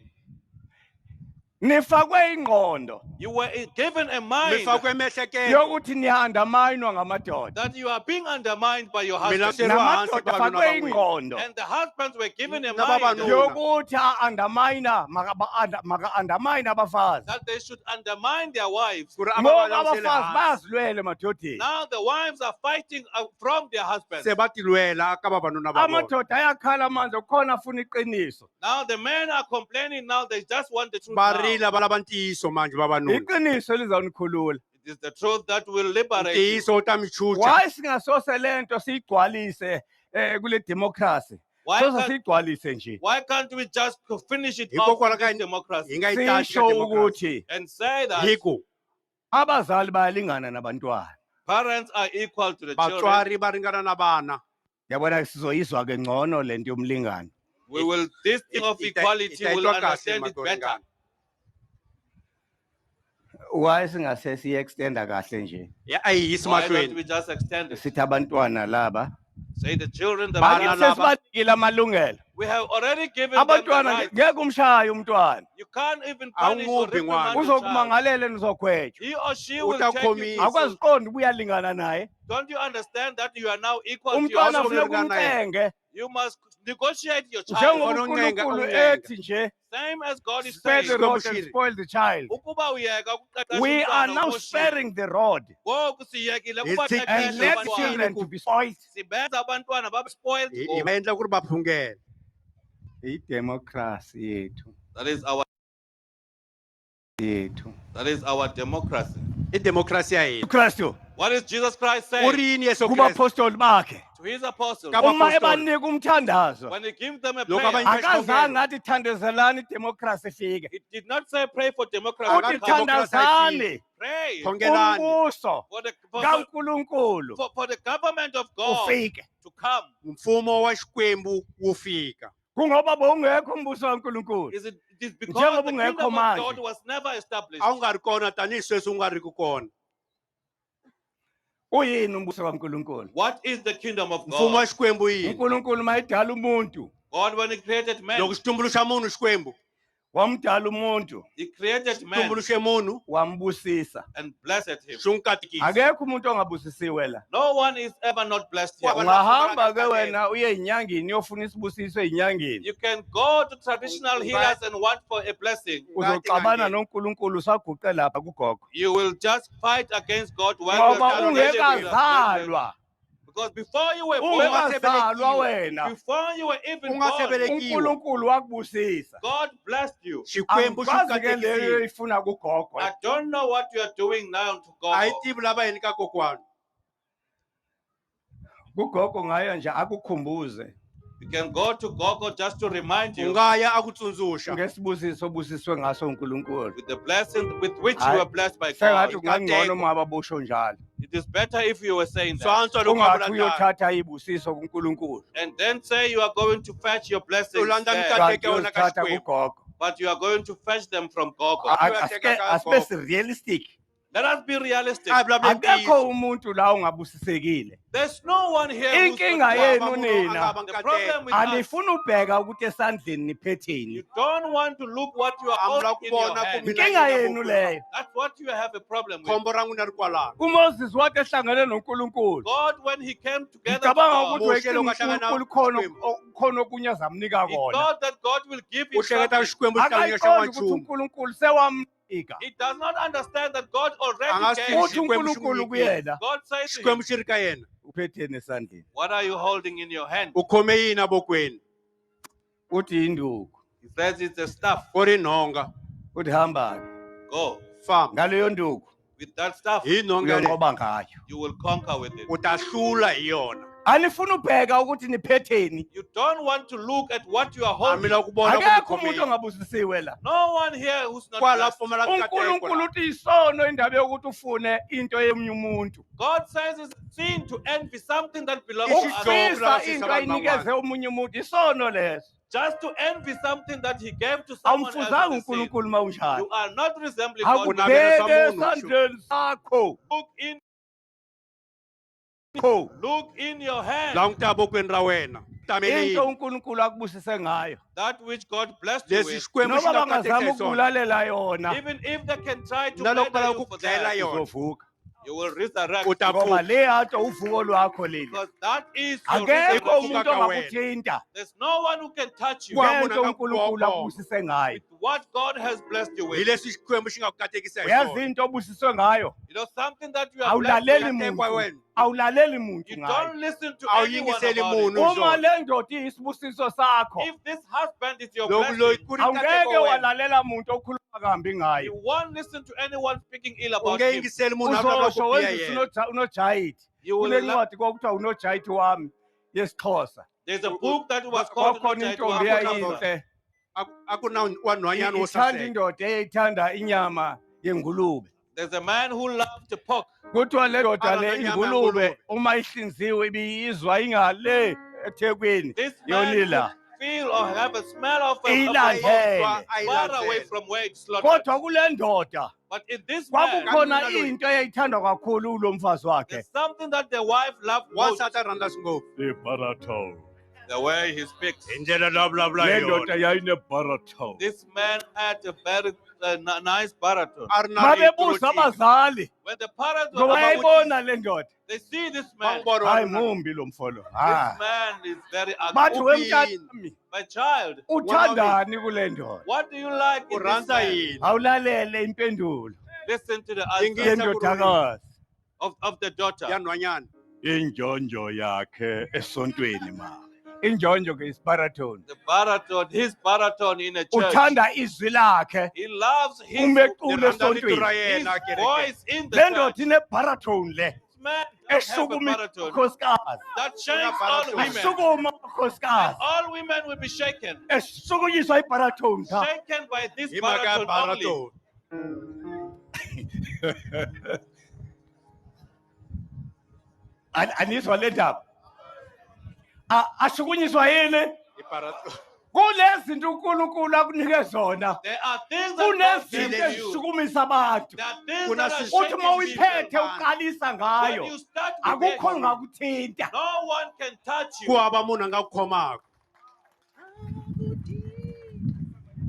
B: nifakwe ingqondo
A: You were given a mind
C: Mifakwe emehleketo.
B: yokuthi nihandamayinwa ngamadoda
A: that you are being undermined by your
C: Mina
A: husband.
C: Serwa hansi
B: namadoda
C: vavanuna
B: afakwe
C: van'wina.
B: ingqondo
A: And the husbands were given a
C: Na
A: mind
C: vavanuna.
B: yokuthi a-andamayina maka-andamayina abafazi
A: that they should undermine their wives.
C: Ku ri a va
B: ngoba
C: va langutisele
B: abafazi
C: hansi.
B: bayazilwela emadodeni
A: Now the wives are fighting from their husbands.
C: Se va ti lwela ka vavanuna va vona.
B: amadoda ayakhala manje khona afuna iqiniso
A: Now the men are complaining now, they just want the truth
C: Va
A: now.
C: rila va lava ntiyiso manje vavanuna.
B: iqiniso lizawunikhulula
A: It is the truth that will liberate you.
C: Ntiyiso u ta mi chucha.
B: why singasose le nto siyigcwalise kule democracy soze siyigcwalise nje
A: Why can't we just finish it
C: Hikokwalaho
A: off with
C: ka
A: this democracy
C: Hi nga yi tati
B: sisho
C: ka democracy.
B: ukuthi
A: and say that
C: Hiku
B: abazali bayalingana nabantwana
A: parents are equal to the children?
C: vatswari va ringana na vana.
B: yabona sizoyizwa ke ngcono le nto yomlingano
A: We will, this thing of equality will
C: Ita kahle
A: understand it better.
C: magoringana.
B: why singase siye-extenda kahle nje
C: Ya a yi yisi
A: Why don't
C: mahlweni.
A: we just extend it?
B: sithi abantwana laba
A: Say the children, the
C: Bana
A: parents,
C: laba.
B: sesibanikile amalungelo
A: we have already given them the
B: abantwana
A: right.
B: ngeke umshaye umntwana
A: You can't even punish or
C: Awumuphi
A: reprimand
C: ngwane.
A: the child.
B: uzokumangalela nizokhwetshwa
A: He or she will
C: Uta
A: take you.
C: khomi-
A: to-
B: akwaziqonda uba uyalingana naye
A: Don't you understand that you are now equal to your
B: umntwana
A: husband?
B: funeka
C: Awuzolingana naye.
B: umcenge
A: You must negotiate your child.
B: njengoba
C: Ufuna uncenga,
B: unkulunkulu
C: uncenga.
B: ethi nje
A: Same as God is
B: spare the
A: saying.
B: rod and spoil the child
A: Ukuba uyeka ukuqeqesha
B: we are
A: umntwana
B: now
A: umoshiwe.
B: sparing the rod
A: Ngoku siyekile
C: It's
A: ukubaqeqesha
B: and let
A: abantwana.
B: children to be spoiled
A: Sibenza abantwana babe spoiled.
C: Hi va endla ku ri va phungela.
B: idemocracy yethu
A: That is our democracy.
C: I democracy ya hina.
B: ukristu
A: What is Jesus Christ
C: U
A: saying
C: ri yini Yesu Kreste?
B: kubapostoli bakhe
A: to his apostles?
C: Ka
B: uma
C: Apostoli.
B: ebanika umthandazo
A: When he gives them a
C: Loko
A: prayer,
C: abanye-
B: akazange athi thandazelani idemocracy ifike
A: it did not say pray for democracy.
C: Akati
B: uthi
A: to come.
C: democracy
B: thandazani
A: Pray
C: Khongelani.
B: umbuso
A: for the,
B: kaNkulunkulu
A: for the government of God
B: ufike
A: to come.
C: Mfumo wa Xikwembu wu fika.
B: kungoba bowungekho umbuso kaNkulunkulu
A: It is because
B: Njengoba
A: the
B: ungekho
A: kingdom of
B: manje.
A: God was never established.
C: A wu nga ri kona tanihi sweswi wu nga ri ku kona.
B: uyini umbuso kaNkulunkulu
A: What is the kingdom of
C: Mfumo wa
A: God?
C: Xikwembu yini?
B: uNkulunkulu mayidala umuntu
A: God, when he created man,
C: Loko xi tumbuluxa munhu Xikwembu,
B: wamdala umuntu
A: he created man
C: tumbuluxe munhu
B: wambusisa
A: and blessed him.
C: xi n'wi katekisa.
B: akekho umuntu ongabusisiwe la
A: No one is ever not blessed here.
C: Waba-
B: ungahamba ke wena uye enyangeni uyofuna isibusiso enyangeni
A: You can go to traditional healers and want for a blessing.
B: uzoxabana noNkulunkulu saguqe lapha kugogo
A: You will just fight against God while
B: ngoba
A: you are
B: ungekazalwa
A: because before you were born,
B: ungekazalwa wena
A: before you were even born,
C: Ungasebelekiwe.
B: uNkulunkulu wakubusisa
A: God blessed you.
C: Xikwembu xi
B: angikwazi ke leyo
C: katekisile.
B: ifuna kugogo
A: I don't know what you are doing now to
C: A yi
A: God.
C: tivi lava yini ka kokwana.
B: kugogo ngayo nje akukhumbuze
A: You can go to Gogo just to remind you
C: ungaya akutsundzuxa
B: ngesibusiso obusiswe ngaso uNkulunkulu.
A: with the blessing with which
B: Hayi,
A: you are blessed by
B: sengathi
A: God.
B: kungangcono uma babusho njalo.
A: It is better if you were saying that.
C: swantswa lokhu
B: Ungathi
C: akulandayo
B: uyothatha ibusiso kuNkulunkulu.
A: And then say you are going to fetch your blessings
C: ulanda
A: there,
C: mikateko
B: Kanti
C: yona
B: uyozithatha
C: kaXikwembu
B: kugogo.
A: but you are going to fetch them from Gogo.
B: Asibe realistic.
A: Let us be realistic.
B: Akekho umuntu la ongabusisekile.
A: There's no one here who's
B: Inkinga
A: not
B: yenu nina.
A: the problem with us.
B: Anifuna ubheka ukuthi esandleni niphetheni.
A: You don't want to look what you are holding in your hand.
B: Inkinga yenu leyo.
A: That's what you have a problem with.
C: khombo rangu nari kwalano
B: uMoses wathi ehlangene noNkulunkulu.
A: God, when he came together with
B: Ngicabanga
A: God,
B: ukuthi
C: Moshe
B: uNkulunkulu khona okunye azamnika
A: he
B: kona.
A: thought that God will give him
C: uhleketa
A: something.
C: xikwembu xi ta n'wi yexa
B: Akayiqondi ukuthi
C: n'wanchumu
B: uNkulunkulu sewamnika.
A: He does not understand that God already
C: Angazi
A: gave
B: Uthi
A: him.
B: uNkulunkulu kuyena.
A: God says to him,
C: xikwembu xi ri ka yena
B: Uphetheni esandleni.
A: what are you holding in your hand?
C: u khome yini abokweni
B: Uthi induku.
A: He says it's a staff.
C: u ri nhonga
B: Uthi hamba.
A: Go.
C: famba
B: Ngaleyo nduku
A: With that staff,
C: hi nhonga leyi
B: uyonqoba ngayo.
A: you will conquer with it.
C: u ta hlula hi yona
B: Anifuna ubheka ukuthi niphetheni.
A: You don't want to look at what you are holding.
C: amila kubona ku
B: Akekho
C: khome
B: umuntu
C: yini
B: ongabusisiwe la.
A: No one here who's not
C: kwala
A: blessed.
C: pfumala mikateko
B: uNkulunkulu
C: la.
B: uthi isono indaba yokuthi ufune into yomunye umuntu.
A: God says it's a sin to envy something that belongs
C: It's
A: to
C: just
A: others.
B: Ukufisa
C: Sisa
B: into
C: abantu
B: ayinikeze omunye umuntu isono leso.
A: Just to envy something that he gave to someone else.
B: Awumfuzanga
A: is a sin.
B: uNkulunkulu mawunjalo.
A: You are not resembling God.
C: Akunabela
B: Akubheke
C: samuntu,
B: esandleni sakho.
A: Look in your hand.
C: la n'wi ta abokweni ra wena tamele
B: Into
C: yini
B: uNkulunkulu akubusise ngayo.
A: That which God blessed you
C: leswi
A: with.
C: xikwembu xi
B: Noma
C: nga
B: bangazama
C: katekisa hi sona
B: ukubulalela yona.
A: Even if they can try to
C: na loko
A: murder
C: va lava
A: you
C: ku
A: for
C: ku dlayela
A: that,
C: yona
B: Uzovuka.
A: you will resurrect.
C: u ta
B: Ngoba
C: pfuka
B: le hato uvuko lwakho leli.
A: Because that is your
B: Akekho
A: resurrection.
B: umuntu ongakuthinta.
A: There's no one who can touch you
C: Kwa-
A: with
B: Ngento uNkulunkulu akubusise ngayo.
A: what God has blessed you
C: hi
A: with.
C: leswi xikwembu xi nga ku katekisa hi
B: Uyazi
C: swona
B: into obusiswe ngayo.
A: You know something that you are blessed
B: Awulaleli
A: with.
C: Katekwa
B: muntu.
C: wena.
B: Awulaleli muntu
A: You
B: ngayo.
A: don't listen to
C: Awu
A: anyone
C: yingiseli
A: about
C: munhu.
A: it.
B: Uma le ndoda iyisibusiso sakho.
A: If this husband is your
C: loko loyi
A: blessing,
C: ku ri
B: Awungeke
C: nkateko wena
B: walalela muntu okhuluma kambi
A: you
B: ngayo.
A: won't listen to anyone speaking ill
C: u
A: about
C: nge
A: him.
C: yingiseli munhu a vulaka
B: Uzosho
C: ku biha
B: wenza
C: yena
B: unojayithi.
A: You will
B: Kunencwadi kwakuthiwa unojayithi wami yesiXhosa.
A: There's a book that was called
B: Kwakhona
A: Not
B: intombi
A: Yet to
B: eyayinhle.
C: a ku na wanhwanyana wo
B: Ithanda
C: saseka
B: indoda eyayithanda inyama yengulube.
A: There's a man who loved the pork.
B: Kuthiwa le ndoda
C: Alanda
B: le
C: inyama
B: ingulube
C: yengulube.
B: uma ihlinziwe ibiyizwa ingale eThekwini.
A: This man
B: Yonila.
A: could feel or have a smell of a
B: Ilandele.
A: far away from where it's slaughtered.
B: Kodwa kule ndoda
A: But in this man,
B: kwakukhona into eyayithandwa kakhulu lo mfazi wakhe.
A: there's something that the wife loved most.
C: wansati a rhandza swi ngopfu
B: Ibaraton.
A: The way he speaks.
C: hi ndlela la vulavula
B: Le
C: hi
B: ndoda
C: yona
B: yayine baraton.
A: This man had a very nice baritone.
C: a ri na rito ro
B: Babebuza
C: tika.
B: abazali
A: When the parents
B: ngoba
A: were about,
B: yayibona le ndoda.
A: they see this
C: Va
A: man.
C: n'wi vona
B: Hayi
C: wanuna.
B: mumbi lo mfolo.
A: This man is very
B: Bathi
A: ugly.
B: wemntami
A: My child,
B: uthandani kule ndoda?
A: what do you like
C: u
A: in this
C: rhandza
A: man?
C: yini
B: Awulalele impendulo
A: Listen to the
C: Yingisa
A: answer
B: yendodakazi.
A: of the daughter.
C: ya nhwanyana
B: Injonjo yakhe esontweni ma. Injonjo ke isbaraton.
A: The baritone, his baritone in a church.
B: Uthanda izwi lakhe
A: He loves his,
C: ni
B: umecule
C: rhandza rito ra
B: esontweni.
A: his
C: yena kereke
A: voice in the
B: Le
A: church.
B: ndoda ine baraton le.
A: This man does have a
B: Esukuma
A: baritone
B: ukhosikazi.
A: that shakes all
C: baritone.
A: women.
B: Esukuma ukhosikazi.
A: All women will be shaken.
B: Esukunyiswa ibaraton ta.
A: Shaken by this
C: hi mhaka ya
A: baritone only.
C: baratoni
B: Aniswa le ndaba. Ashukunyiswa yini?
C: hi baratoni
B: Kulezinto uNkulunkulu akunike zona.
A: There are things that God
B: Kunezinto
A: gives you.
B: ezishukumisa abantu.
A: There are things
C: Kuna
A: that are
C: sisi-
B: Uthi
A: shaking
B: uma uyiphethe
A: people.
B: uqalisa
A: When
B: ngayo.
A: you start with it,
B: Akukho ngakuthinta.
A: no one can touch
C: ku
A: you.
C: hava munhu a nga ku khomaka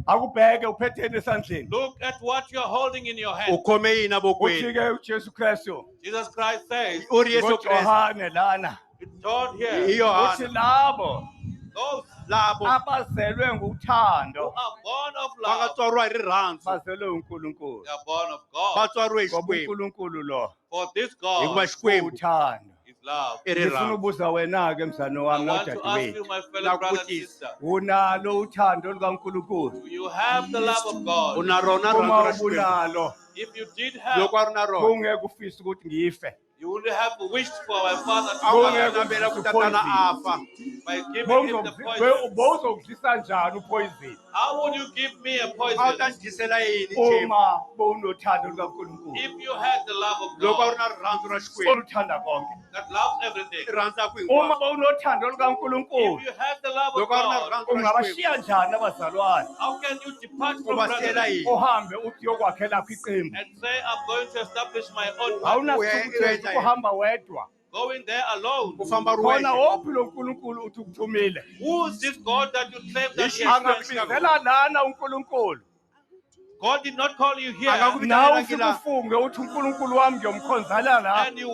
B: Akubheke uphetheni esandleni.
A: Look at what you're holding in your
C: u
A: hand.
C: khome yini abokweni
B: Ufike uJesu Kristu.
A: Jesus Christ says,
C: u ri yesu kreste
B: ngoJohane lana.
A: it's taught
C: hi
A: here,
B: Uthi
C: yohana
B: labo
A: those
C: lavo
B: abazelwe
A: who
B: nguthando
A: are born of
C: va nga
A: love,
C: tswariwa hi rirhandzu
B: bazelwe uNkulunkulu.
A: they are born of
C: va
A: God.
C: tswariwe hi
B: Ngoba
C: xikwembu
B: uNkulunkulu lo
A: For this
C: hikuva
A: God
C: xikwembu
B: uthando.
A: is love.
C: i
B: Ngifuna
C: rirhandzu
B: ubuza wena ke mzano
A: I
B: wami
A: want to ask
B: nodadewethu.
A: you, my fellow brother and
C: Nakubutisa.
A: sister,
B: Unalo uthando lukaNkulunkulu.
A: do you have the love of
C: u
A: God?
C: na rona
B: Uma
C: rirhandzu ra xikwembu
B: ubunalo
A: If you did have,
C: loko a ri na rona
B: kungeke ufise ukuthi ngife.
A: you would have wished for my father to
B: Bongeke
A: die
C: Nabela
B: udlise
C: kutatana
B: upoison.
C: afa.
A: by giving him the poison.
B: Bowuzokudlisa njani upoison
A: How would you give me a poison
C: Awutanjisela yini Chief?
B: uma bowunothando lukaNkulunkulu
A: if you had the love of
C: Loko
A: God
C: u ri na rirhandzu ra Xikwembu.
B: oluthanda konke?
A: that loves everything?
C: Rirhandza ku
B: Uma
C: hinkwaswo.
B: bowunothando lukaNkulunkulu
A: If you have the love of
C: Loko u ri na
A: God,
C: rirhandzu ra Xikwembu.
B: ungabashiya njani abazalwane
A: how can you depart from
C: Ubasiyela
A: brethren
C: yini?
B: uhambe uthi uyokwakhela iqembu?
A: and say, I'm going to establish my own family,
B: Awunasithukuthezi ukuhamba wedwa.
A: going there alone?
C: Ufamba
B: Khona
C: ruwexe.
B: wophi lo nkulunkulu uthi ukuthumile?
A: Who is this God that you claim that he
C: Ixi-
A: has sent you?
B: Angakubizela lana unkulunkulu
A: God did not call you here,
C: Angakubizela
B: nawe
C: lana
B: ufike
C: kila-
B: ufunge uthi unkulunkulu wami ngiyomkhonzala la.
A: and you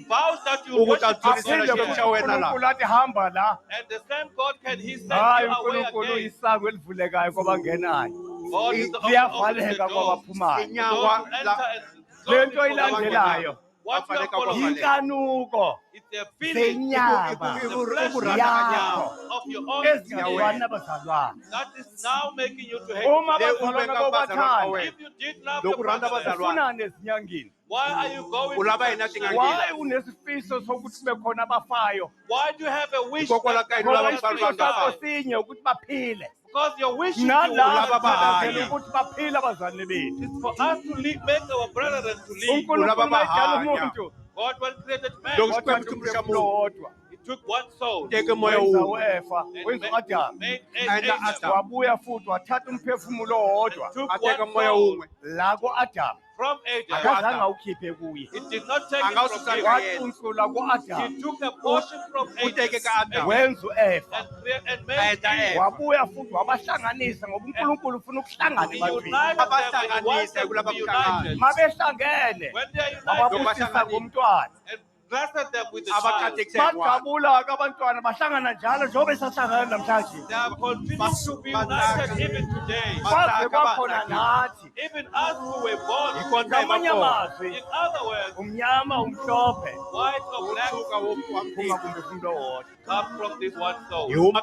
A: vows that you
C: Ukuthi
A: worship
C: agcwalise
A: this God
B: Aphinde
C: Xikwembu
A: here.
C: xa wena la.
B: unkulunkulu athi hamba la.
A: And the same God can he send
B: Hayi
A: you away
B: unkulunkulu
A: again.
B: isango elivulekayo kwabangenayo.
A: God is the
B: Liyavaleka
A: door.
B: kwabaphumayo.
C: Inyangwa
A: Those who
C: la-
A: enter and
B: Le
A: those
B: nto
A: who go out.
B: ilandelayo
A: What you are
C: Bavaleka
A: following,
B: yinkanuko
A: it's a feeling,
B: zenyama
A: the flesh
B: yakho
A: of your own
B: ezingazwani
A: skin
B: nabazalwane.
A: that is now making you to hate
B: Uma
A: them.
B: abazalwane bobathanda,
A: If you did love your
C: Lokuranda
A: brother,
C: abazalwane.
B: ufunani ezinyangeni?
A: why are you going
C: Ulaba
A: to
C: yena
A: church?
C: tingangeni.
B: Why unesifiso sokuthi kube khona abafayo?
A: Why do you have a wish
C: Hikokwalaho ka yini
B: Ngoba
C: ulava
A: others
B: isifiso
A: will
B: sakho
A: die?
B: sinye ukuthi baphile.
A: Because your wish is you
B: Nalabo
C: Ulaba
A: want
B: bathandazela
C: bahaya.
B: ukuthi baphile abazalwane bethu.
A: It's for us to make our brethren to live.
B: uNkulunkulu
C: Ulaba
B: mayedala
C: bahaya.
B: umuntu
A: God, when created man,
C: Loko
B: wathatha
C: Xikwembu
B: umphefumulo
C: muntu.
B: wodwa
A: he took one soul
C: Teke moya
B: wenza
C: wun'we.
B: wefa
A: and
B: wenza uAdamu
A: made
C: Enda
A: Adam.
C: Adam.
B: wabuya futhi wathatha umphefumulo wodwa
A: Took
C: Ateka
A: one
C: moya
A: soul
C: wun'we.
B: la ku-Adamu
A: from Adam.
B: akazange awukhiphe kuye
A: It did not take it
C: Angawususa
A: from him.
C: ka-
B: wacunsula ku-Adamu
A: He took a portion from
C: Uteke ka Adam.
B: wenza u-Eva
A: and made
C: Ayenza
A: Eve.
C: Eva.
B: wabuya futhi wabahlanganisa ngoba uNkulunkulu ufuna ukuhlangana
A: He
B: ebantwini.
A: united them and he wants
C: Abahlanganise
A: them to
C: kulaba
A: be
C: mhlangano.
A: united.
B: Ma behlangene
A: When they are united
B: wababusisa ngomntwana.
A: and blessed them with the child,
C: Abaqhathekise ngwane.
B: Bajabula-ke abantwana bahlangana njalo njengoba besahlangana namhlanje.
A: they are continuing to be united even today.
B: Kwaze kwakhona nathi.
A: Even us who were born,
C: Ikhontra
B: Ngamanye
C: emakhona.
B: amazwi
A: in other words,
B: umnyama umhlophe
A: white or black,
C: Usuka
B: phuma
C: wamphika.
B: kumphefumulo wodwa.
A: come from this one soul.
C: Yihuma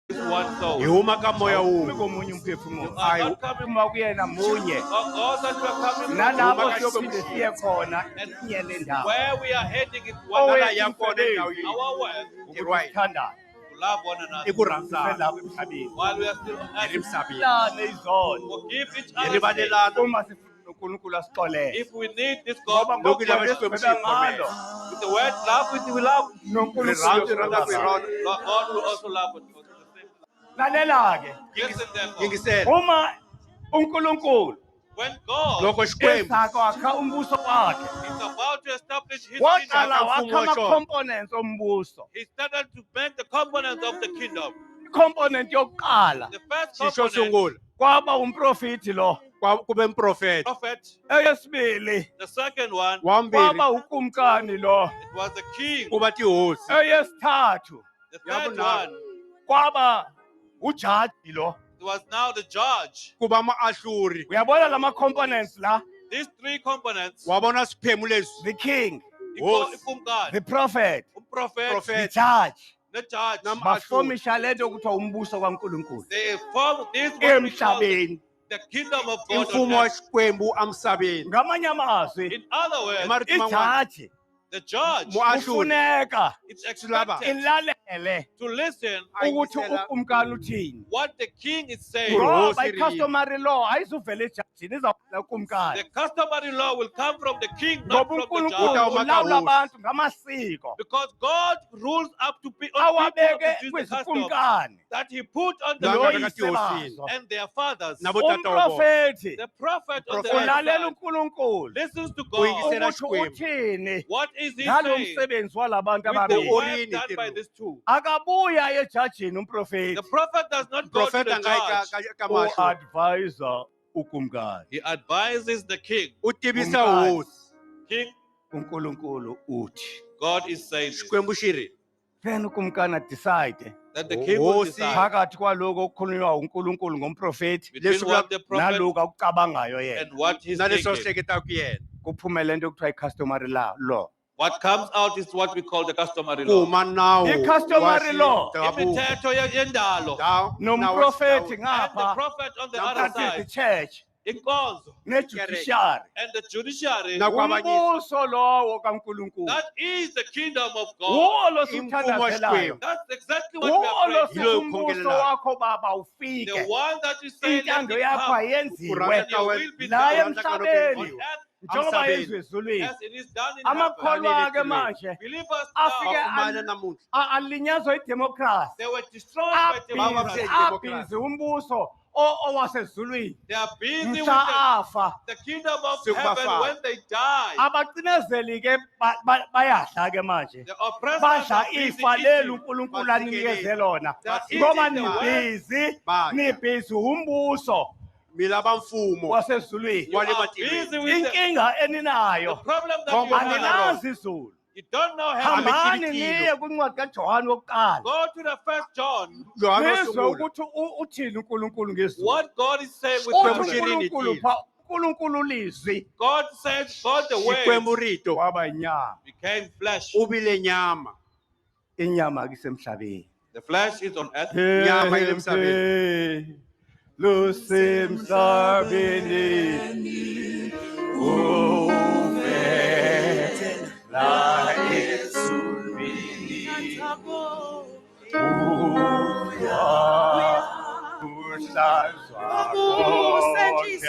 A: This one soul.
C: yihuma ka moya
B: Umi
C: wun'we.
B: komunye
A: You
B: umphefumulo.
A: are not coming
B: Phuma kuyena munye.
A: all that you are coming
B: Nalabo
C: Uma
B: siyophinde
C: kaShongile.
B: siye khona inye le
A: from,
B: ndawo.
A: where we are heading is one
B: Owe-
A: another.
C: yakhona endaweni.
A: Our work
B: Ukuthi
C: Right.
B: sithandane.
A: to love one another
C: Ikurhandzana.
B: Siselapha emhlabeni.
A: while we are still on earth.
C: Emhlabeni.
B: Lane izolo.
A: Forgive each other
C: Iribalelana.
B: Uma sifuna uNkulunkulu asixolele.
A: if we need this
B: Ngoba
A: God.
C: Lokhu
B: ngoba
C: ilaba
B: besibheka
C: Xikwembu
B: ngalo.
A: With the word love, with we love.
B: noNkulunkulu
C: Rirhandzu rhandza ku
B: uyosixolele.
C: hirona.
A: Lord, God will also love us.
B: Lalela-ke.
A: Listen therefore.
C: Yingisela.
B: Uma uNkulunkulu
A: When God
C: Loko Xikwembu
B: esakwakha umbuso wakhe.
A: is about to establish His
B: Waqala
A: kingdom,
B: wakha
C: mfumo washona.
B: ama-components ombuso.
A: He started to make the components of the kingdom.
B: I-component yokuqala
A: The first
C: Sisho
A: component,
C: sungula.
B: kwaba umprofiti lo.
C: Kube mprofeti.
A: prophet.
B: Eyesibili
A: The second one,
C: Wambili.
B: kwaba ukumkani lo.
A: it was the king.
C: Kuba tihosi.
B: Eyesithathu
A: The third
C: Yabunani.
A: one,
B: kwaba ujaji lo.
A: it was now the judge.
C: Kuba ama-ashuri.
B: Uyabona lama-components la?
A: These three components,
C: Wabona siphemu lesi.
B: The king,
A: umkani,
B: the prophet,
A: prophet,
B: the
C: Prophet.
B: judge.
A: the judge,
B: Bafomisha lento okuthiwa umbuso kaNkulunkulu.
A: they form this what we call
B: Emhlabeni.
A: the kingdom of God. on
C: Imfumo wa
A: earth.
C: Xikwembu amsabeni.
B: Ngamanye amazwi,
A: In other words,
C: Marito man'wana.
B: ijaji
A: the judge,
C: Mu-ashuri.
B: kufuneka
A: it's expected
B: ilalele
A: to listen
B: ukuthi
C: Ayisela-
B: ukumkani uthini.
A: what the king is saying.
C: Bro.
B: Ngoba i-customary law ayizuvela ejajini izawuvela kumkani.
A: The customary law will come from the king, not
B: Ngoba
A: from the
B: uNkulunkulu
A: judge.
C: Utawumaka
B: ulawula
C: hosi.
B: abantu ngamasiko
A: Because God rules up to people to
B: awabeke
A: choose the custom
B: kwizikumkani
A: that He put on the
C: Lo
A: lawyers
C: yise bazo.
A: and their fathers.
C: Nabo tata wabo.
B: umprofethi
A: The prophet on the
C: Prophet.
A: other
B: ulalela
A: side
B: uNkulunkulu
A: listens to
C: Uyisela
A: God.
B: ukuthi
C: Xikwembu.
B: uthini
A: What is He
B: ngalo
A: saying
B: msebenzi walabantu
A: with the
B: ababili.
C: Uri-
A: work
C: Orini
A: done by
C: tiro.
A: these two?
B: Akabuya ejajini umprofethi
A: The prophet does not go to
C: Profeta
A: the
C: ngayi
A: judge.
C: kamashuri.
B: u-advisor ukumkani.
A: He advises the king.
C: Utivisa
B: Umkani.
C: hosi.
A: King,
B: uNkulunkulu uthi
A: God is saying this,
C: Xikwembu xiri.
B: then ukumkani adecide
A: that the king will
C: Hosi.
A: decide
B: phakathi kwaloko okukhulunywa uNkulunkulu ngomprofethi
A: between
C: Leswi
A: what the prophet
B: naloko akucabangayo yena.
A: and what he's
C: Naleswo
A: thinking.
C: hleketa kuyena.
B: Kuphume lento okuthiwa i-customary law.
A: What comes out is what we call the customary law.
C: Kuma nawo.
B: I-customary law.
A: Imithetho yendalo.
B: Nomprofethi
A: And the
B: ngapha
A: prophet on the
C: Now
A: other
B: that is the
A: side,
B: church
D: inkonzo,
B: ne-judiciary.
D: and the judiciary.
C: Na kwabanye
B: Umbuso lowo kaNkulunkulu.
D: That is the kingdom of God.
B: Uwo lo
C: imfumo
B: siwuthandazelayo.
C: xikwembu.
D: That's exactly what we are
B: Uwo lo
D: praying.
C: Yilo
B: sithi umbuso
C: ukhongelelayo.
B: wakho baba
D: The
B: ufike.
D: one that you say let
B: Intando
D: it
B: yakho
D: come,
B: ayenziwe
C: Kurata
D: and your will be
B: la
D: done
C: Kurata
D: on
B: emhlabeni
D: earth
B: njengoba
C: Emhlabeni.
B: yenziwe ezulwini.
D: as it is done in heaven.
B: Amakholwa ke
C: Daniel
B: manje
D: Believers
B: afike
D: now,
C: Bakumana namuhla.
B: alinyazwa idemocracy.
D: they were destroyed by democracy.
B: Abhizi umbuso owasezulwini.
D: They are busy with
B: Mhla afa
D: the kingdom of
C: Sekubafaka.
D: heaven when they die.
B: abacinezeli ke bayadla ke manje.
D: The oppressors
B: Badla
D: are busy
B: ifa leli
D: eating.
B: uNkulunkulu anikeze lona.
D: They are
B: Ngoba
D: eating the word.
B: nibhizi umbuso
C: Mina bamfumo.
B: wasezulwini.
D: You are
C: Wale
D: busy with the
B: Inkinga eninayo
D: problem that you have.
B: anilazi izulu.
D: You don't know heaven.
B: Hambani niye kwincwadi kaJohane wokuqala.
D: Go to the first John.
C: Yohana
B: Nizwe
C: osungula.
B: ukuthi uthini uNkulunkulu ngezulu.
D: What God is saying with
B: Uthi
D: heaven.
B: uNkulunkulu lizwi
D: God said, God the
C: Xikwembu
D: word
C: rito.
B: waba inyama.
D: became flesh.
C: Ubile nyama.
B: Inyama kisemhlabeni.
D: The flesh is on earth.
C: Nyama ile emhlabeni.
B: Lusemhlabeni uvela ezulwini uhlazwa konke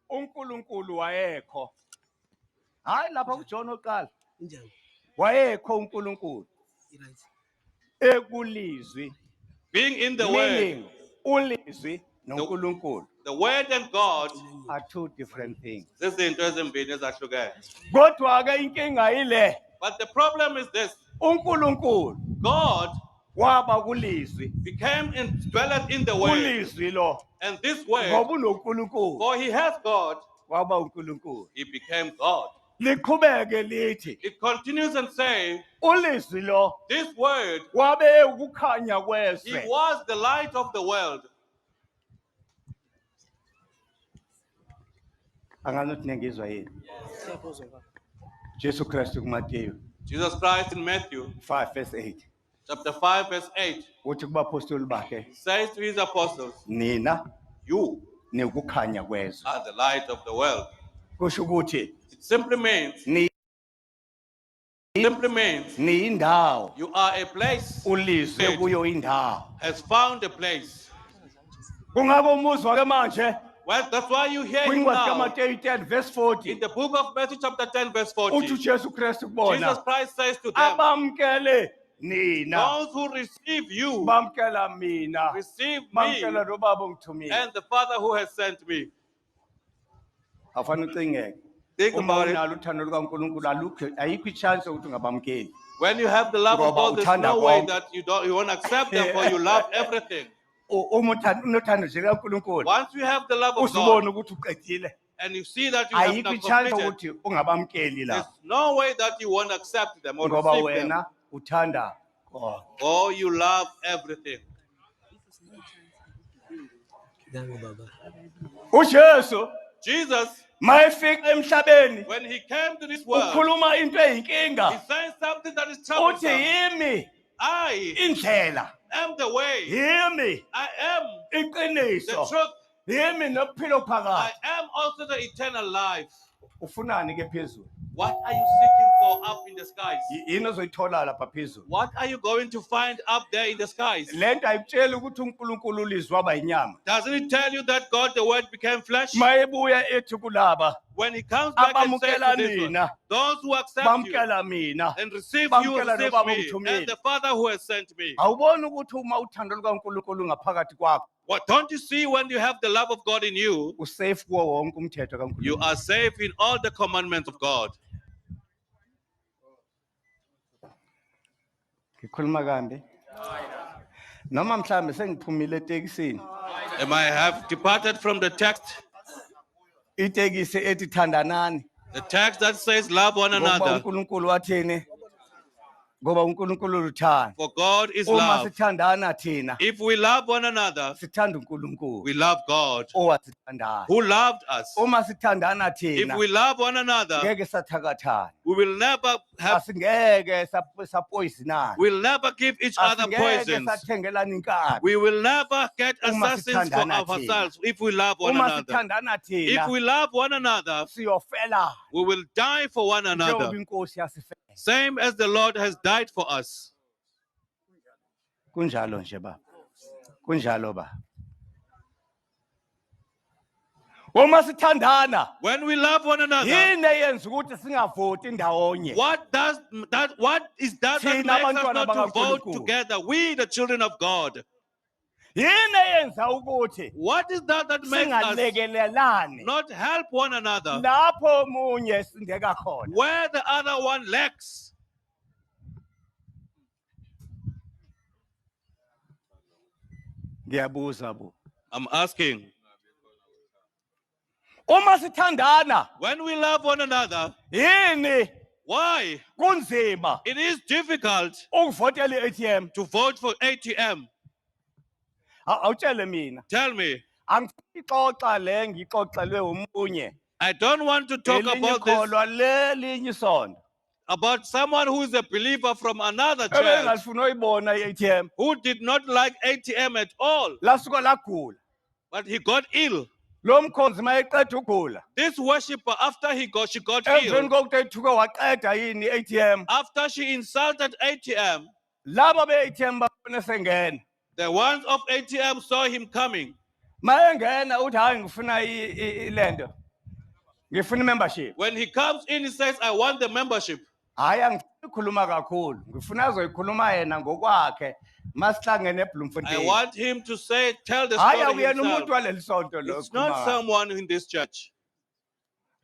B: uNkulunkulu wayekho. Hayi lapha kuJohn oqala. Wayekho uNkulunkulu. Ekulizwi.
D: Being in the word.
B: Meaning ulizwi noNkulunkulu
D: The word and God,
B: are two different things.
D: zizinto ezimbini ezahlukene.
B: Kodwa ke inkinga ile
D: But the problem is this:
B: uNkulunkulu
D: God
B: waba kulizwi
D: became dwelleth in the word,
B: ulizwi lo
D: and this word,
B: ngoba uNkulunkulu
D: for he has God,
B: waba uNkulunkulu.
D: he became God.
B: Liqhubeke lithi
D: It continues and say,
B: ulizwi lo
D: this word,
B: wabe ukukhanya
D: he
B: kweswe.
D: was the light of the world.
B: Anganothi nengizwa yini? Jesu Kristu kuMateyu
D: Jesus Christ in Matthew
B: 5 verse 8
D: chapter 5 verse 8
B: uthi kubapostoli bakhe
D: says to his apostles,
B: nina
D: you
B: nikukhanya kwezwe.
D: are the light of the world.
B: Kusho ukuthi
D: It simply means
B: niyindawo
D: you are a place,
B: ulizwe kuyo indawo.
D: has found a place.
B: Kungako umuzwa ke manje
D: Well, that's why you hear him
B: kwincwadi
D: now.
B: kaMateyu 10 verse 40
D: In the book of Matthew chapter 10 verse 40,
B: uthi uJesu Kristu
D: Jesus
B: kubona
D: Christ says to them,
B: abamkele nina
D: those who receive you,
B: bamkela mina
D: receive me,
B: bamkela nobaba ongithumile.
D: and the Father who has sent me.
B: Awufana ucingeke
D: Think
B: uma
D: about it.
B: unalo uthando lukaNkulunkulu ayikho ichance ukuthi ungabamkeli.
D: When you have the love of
B: Ngoba
D: God, there's
B: uthanda
D: no way
B: konke.
D: that you won't accept them, for you love everything.
B: Uma unothando nje kaNkulunkulu
D: Once you have the love of God,
B: usubona ukuthi uqedile
D: and you see that you have
B: ayikho
D: not
B: ichance
D: completed,
B: ukuthi ungabamkeli
D: there's
B: la
D: no way that you won't accept them or
B: ngoba
D: receive them.
B: wena uthanda konke.
D: Oh, you love everything.
B: uJesu
D: Jesus,
B: mayefika emhlabeni
D: when he came to this world,
B: ukhuluma into
D: he
B: eyinkinga
D: said something that is
B: uthi
D: troublesome.
B: yimi
D: I
B: indlela
D: am the way.
B: yimi
D: I am the
B: iqiniso
D: truth.
B: yimi nokuphila
D: I
B: phakathi.
D: am also the eternal life.
B: Ufunani ke phezulu?
D: What are you seeking for up in the skies?
B: Yini ozoyithola lapha phezulu?
D: What are you going to find up there in the skies?
B: Lento ayikutshela ukuthi uNkulunkulu ulizwi waba inyama.
D: Doesn't it tell you that God, the word, became flesh?
B: Mayebuya ethi kulaba
D: When he comes back and says
B: abamukela
D: to this one,
B: mina
D: those who accept you
B: bamkela mina.
D: and receive you,
B: Bamkela
D: receive
B: nobaba
D: me,
B: ongithumile.
D: and the Father who has sent me.
B: Awuboni ukuthi uma uthando lukaNkulunkulu ngaphakathi kwakho
D: What don't you see when you have the love of God in you?
B: usafe kuwo wonke umthetho
D: You
B: kaNkulunkulu.
D: are safe in all the commandments of God.
B: Ngikhuluma kambe? Noma mhlambe sengiphumile etekisini.
D: Am I have departed from the text?
B: Itekisi ethi thandanani.
D: The text that says love one
B: Ngoba
D: another,
B: uNkulunkulu wathini? Ngoba uNkulunkulu uthanda.
D: for God is
B: Uma
D: love.
B: sithandana thina
D: If we love one another,
B: sithanda uNkulunkulu
D: we love God
B: owasithandayo.
D: who loved us.
B: Uma sithandana
D: If
B: thina
D: we love one another,
B: ngeke sathakathana.
D: we will never have,
B: Asingeke sapoisinana.
D: we'll never give each other
B: Asingeke
D: poisons.
B: sathengelana inkani.
D: We will never get
B: Uma
D: assassins for
B: sithandana
D: ourselves if we love one
B: Uma
D: another.
B: sithandana
D: If
B: thina
D: we love one another,
B: siyofela
D: we will die for one
B: njengoba
D: another,
B: inkosi yasifela.
D: same as the Lord has died for us.
B: Kunjalo nje baba. Kunjalo baba. Uma sithandana
D: When we love one another,
B: yini eyenza ukuthi singavoti ndawonye?
D: what is that
B: Thina
D: makes us
B: abantwana
D: not to vote
B: bakaNkulunkulu.
D: together, we the children of God?
B: Yini eyenza ukuthi
D: What is that makes us
B: singalekelelani
D: not help one another
B: lapho omunye sindeka khona?
D: where the other one lacks?
B: Ngiyabuza bo.
D: I'm asking.
B: Uma sithandana
D: When we love one another,
B: yini
D: why?
B: kunzima
D: It is difficult
B: ukuvotela i-ATM?
D: to vote for ATM.
B: Awutshele mina.
D: Tell me.
B: Angixoxa le ngixoxelwe umunye.
D: I don't want to talk
B: Elinye
D: about this,
B: ikholwa lelinye isonto.
D: about someone who is a believer from another church
B: Ebengalifuna uyibona i-ATM.
D: who did not like ATM at all,
B: Lasuka lagula.
D: but he got ill.
B: Lo mkhonzi mayeqeda ugula.
D: This worshiper, after she got
B: Emveni
D: ill,
B: kokuthi ethuke waqeda yini i-ATM.
D: after she insulted ATM,
B: Laba be-ATM babone sengena.
D: the ones of ATM saw him coming.
B: Mayengena uthi hayi ngifuna ilento. Ngifuna membership.
D: When he comes in, he says, I want the membership.
B: Hayi angifuni ukukhuluma kakhulu. Ngifuna azoyikhuluma yena ngokwakhe Masihlangene
D: I
B: eBloemfontein.
D: want him to tell the
B: Hayi
D: story
B: akuyena
D: himself.
B: umuntu waleli sonto lo.
D: It's not someone in this church.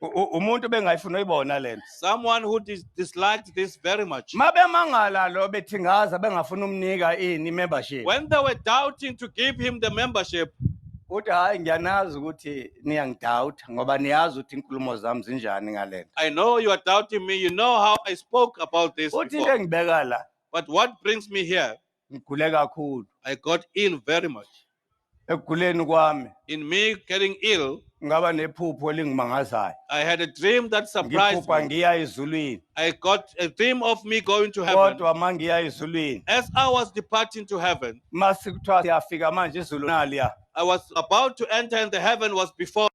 B: Umuntu bengayifuna uyibona lento.
D: Someone who disliked this very much.
B: Mabemangala lo bethingaza bengafuna umnika ini membership.
D: When they were doubting to give him the membership,
B: Uthi hayi ngiyanazi ukuthi niyangidoubt ngoba niyazi ukuthi inkulumo zami zinjani ngalento.
D: I know you are doubting me. You know how I spoke about this
B: Uthi into
D: before.
B: engibeka la
D: But what brings me here,
B: ngigule kakhulu.
D: I got ill very much.
B: Ekuguleni kwami
D: In me getting ill,
B: ngaba nephupho elingimangazayo.
D: I had a dream that surprised
B: Ngiphupha
D: me.
B: ngiya ezulwini.
D: I got a dream of me going to heaven.
B: Kodwa mangiya ezulwini.
D: As I was departing to heaven,
B: Masikuthiwa siyafika manje ezulu naliya.
D: I was about to enter and the heaven was before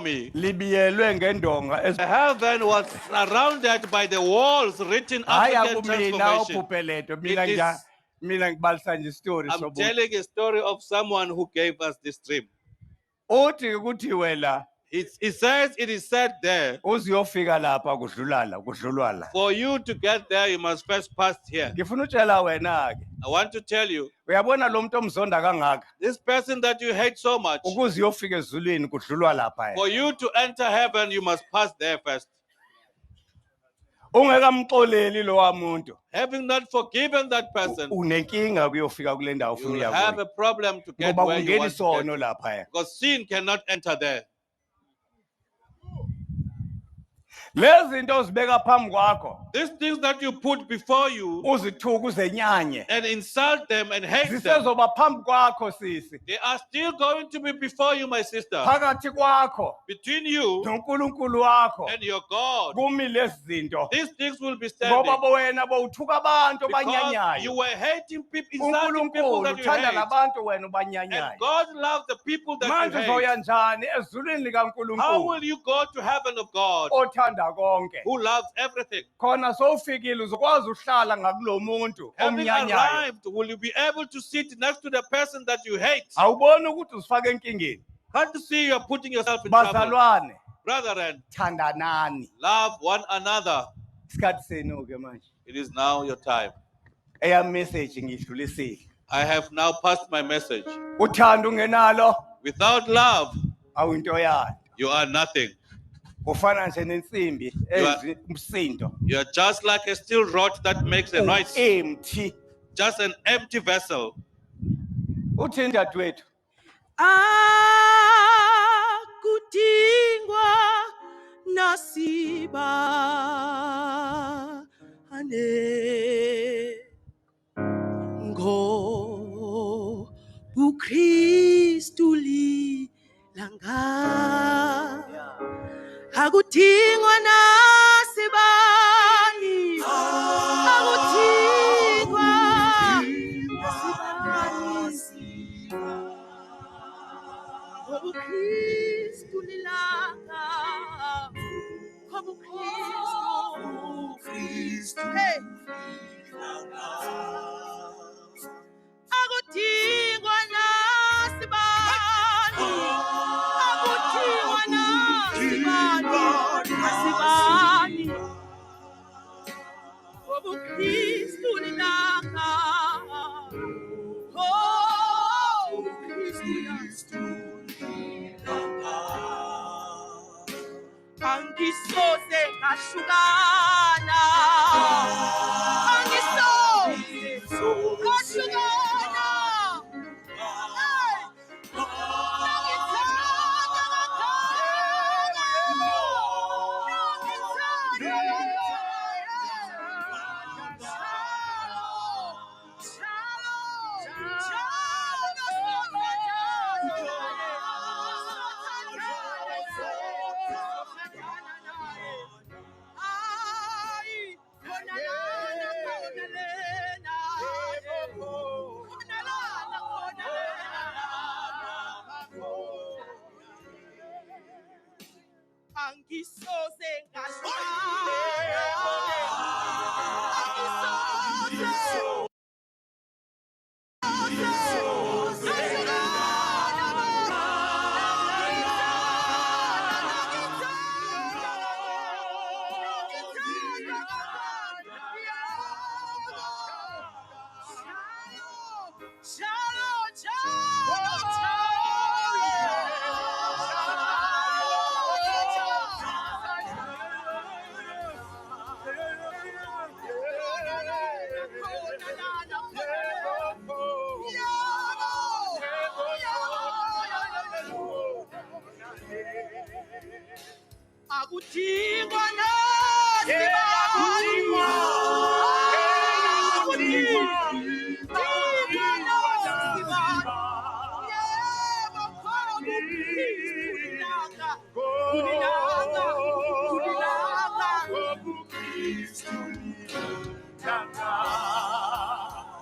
D: me.
B: Libiyelwe ngendonga
D: The heaven was surrounded by the walls written
B: hayi
D: African
B: akumina
D: transformation.
B: uphuphe lento
D: It is-
B: mina ngibalisa nje story
D: I'm
B: sobu.
D: telling a story of someone who gave us this dream.
B: Uthi ukuthi wela
D: It says, it is said there,
B: uziyofika lapha kudlulwa la.
D: for you to get there, you must first pass here.
B: Ngifuna utshela wena ke.
D: I want to tell you,
B: Uyabona lo muntu omzonda kangaka
D: this person that you hate so much,
B: ukuze uyofika ezulwini kudlulwa lapha.
D: for you to enter heaven, you must pass there first.
B: Ungekamxoleli lo wamuntu.
D: Having not forgiven that person,
B: Unenkinga kuyofika kule ndawo
D: you
B: ufuna
D: will
B: uya
D: have
B: kuyo.
D: a problem to get
B: Ngoba
D: where you
B: kungena
D: want to
B: isono
D: get.
B: lapha.
D: Because sin cannot enter there.
B: Lezi zinto uzibeka phambi kwakho
D: These things that you put before you
B: uzithuka uzenyanye.
D: and insult them and hate them,
B: Zisezoba phambi kwakho sisi.
D: they are still going to be before you, my sister.
B: Phakathi kwakho
D: Between you
B: noNkulunkulu wakho
D: and your God,
B: kumi lezi zinto.
D: these things will be
B: Ngoba
D: standing.
B: wena bowuthuka abantu
D: Because you
B: abanyanyayo.
D: were hating people, insulting people
B: uNkulunkulu
D: that you
B: uthanda
D: hate.
B: labantu wena
D: And
B: ubanyanyayo.
D: God loves the people that
B: Manje
D: you hate.
B: uzoya njani ezulwini
D: How
B: likaNkulunkulu
D: will you go to heaven of God
B: othanda konke?
D: who loves everything?
B: Khona sowufikile uzokwazi uhlala ngakulo muntu
D: Having
B: omnyanyayo.
D: arrived, will you be able to sit next to the person that you hate?
B: Awuboni ukuthi uzifake enkingeni.
D: Can't you see you're putting yourself in trouble?
B: Bazalwane,
D: Brethren,
B: thandanani.
D: love one another.
B: Isikhathi senu ke manje.
D: It is now your time.
B: Eya message ngidlulisile.
D: I have now passed my message.
B: Uthando ungenalo
D: Without love,
B: awinto yakho.
D: you are nothing.
B: Ufana nje nensimbi umsindo.
D: You are just like a steel rod that makes a noise,
B: Empty.
D: just an empty vessel.
B: Uthini dadwethu?
E: Akudingwa nasiba ane ngo uKristu langa akudingwa nasibani akudingwa uKristu lilanga uKristu hey akudingwa nasibani akudingwa nasibani uKristu lilanga oh uKristu angisoze ngahlukana angisoze ngahlukana angisoze Akudingwa nosibani. Akudingwa nosibani. Yebo, khona kulilanga. Kulilanga.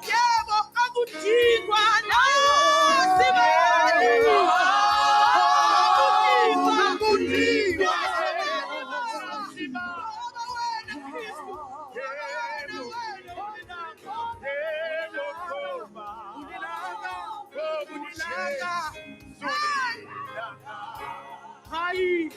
E: Yebo, akudingwa nosibani. Akudingwa. Hi.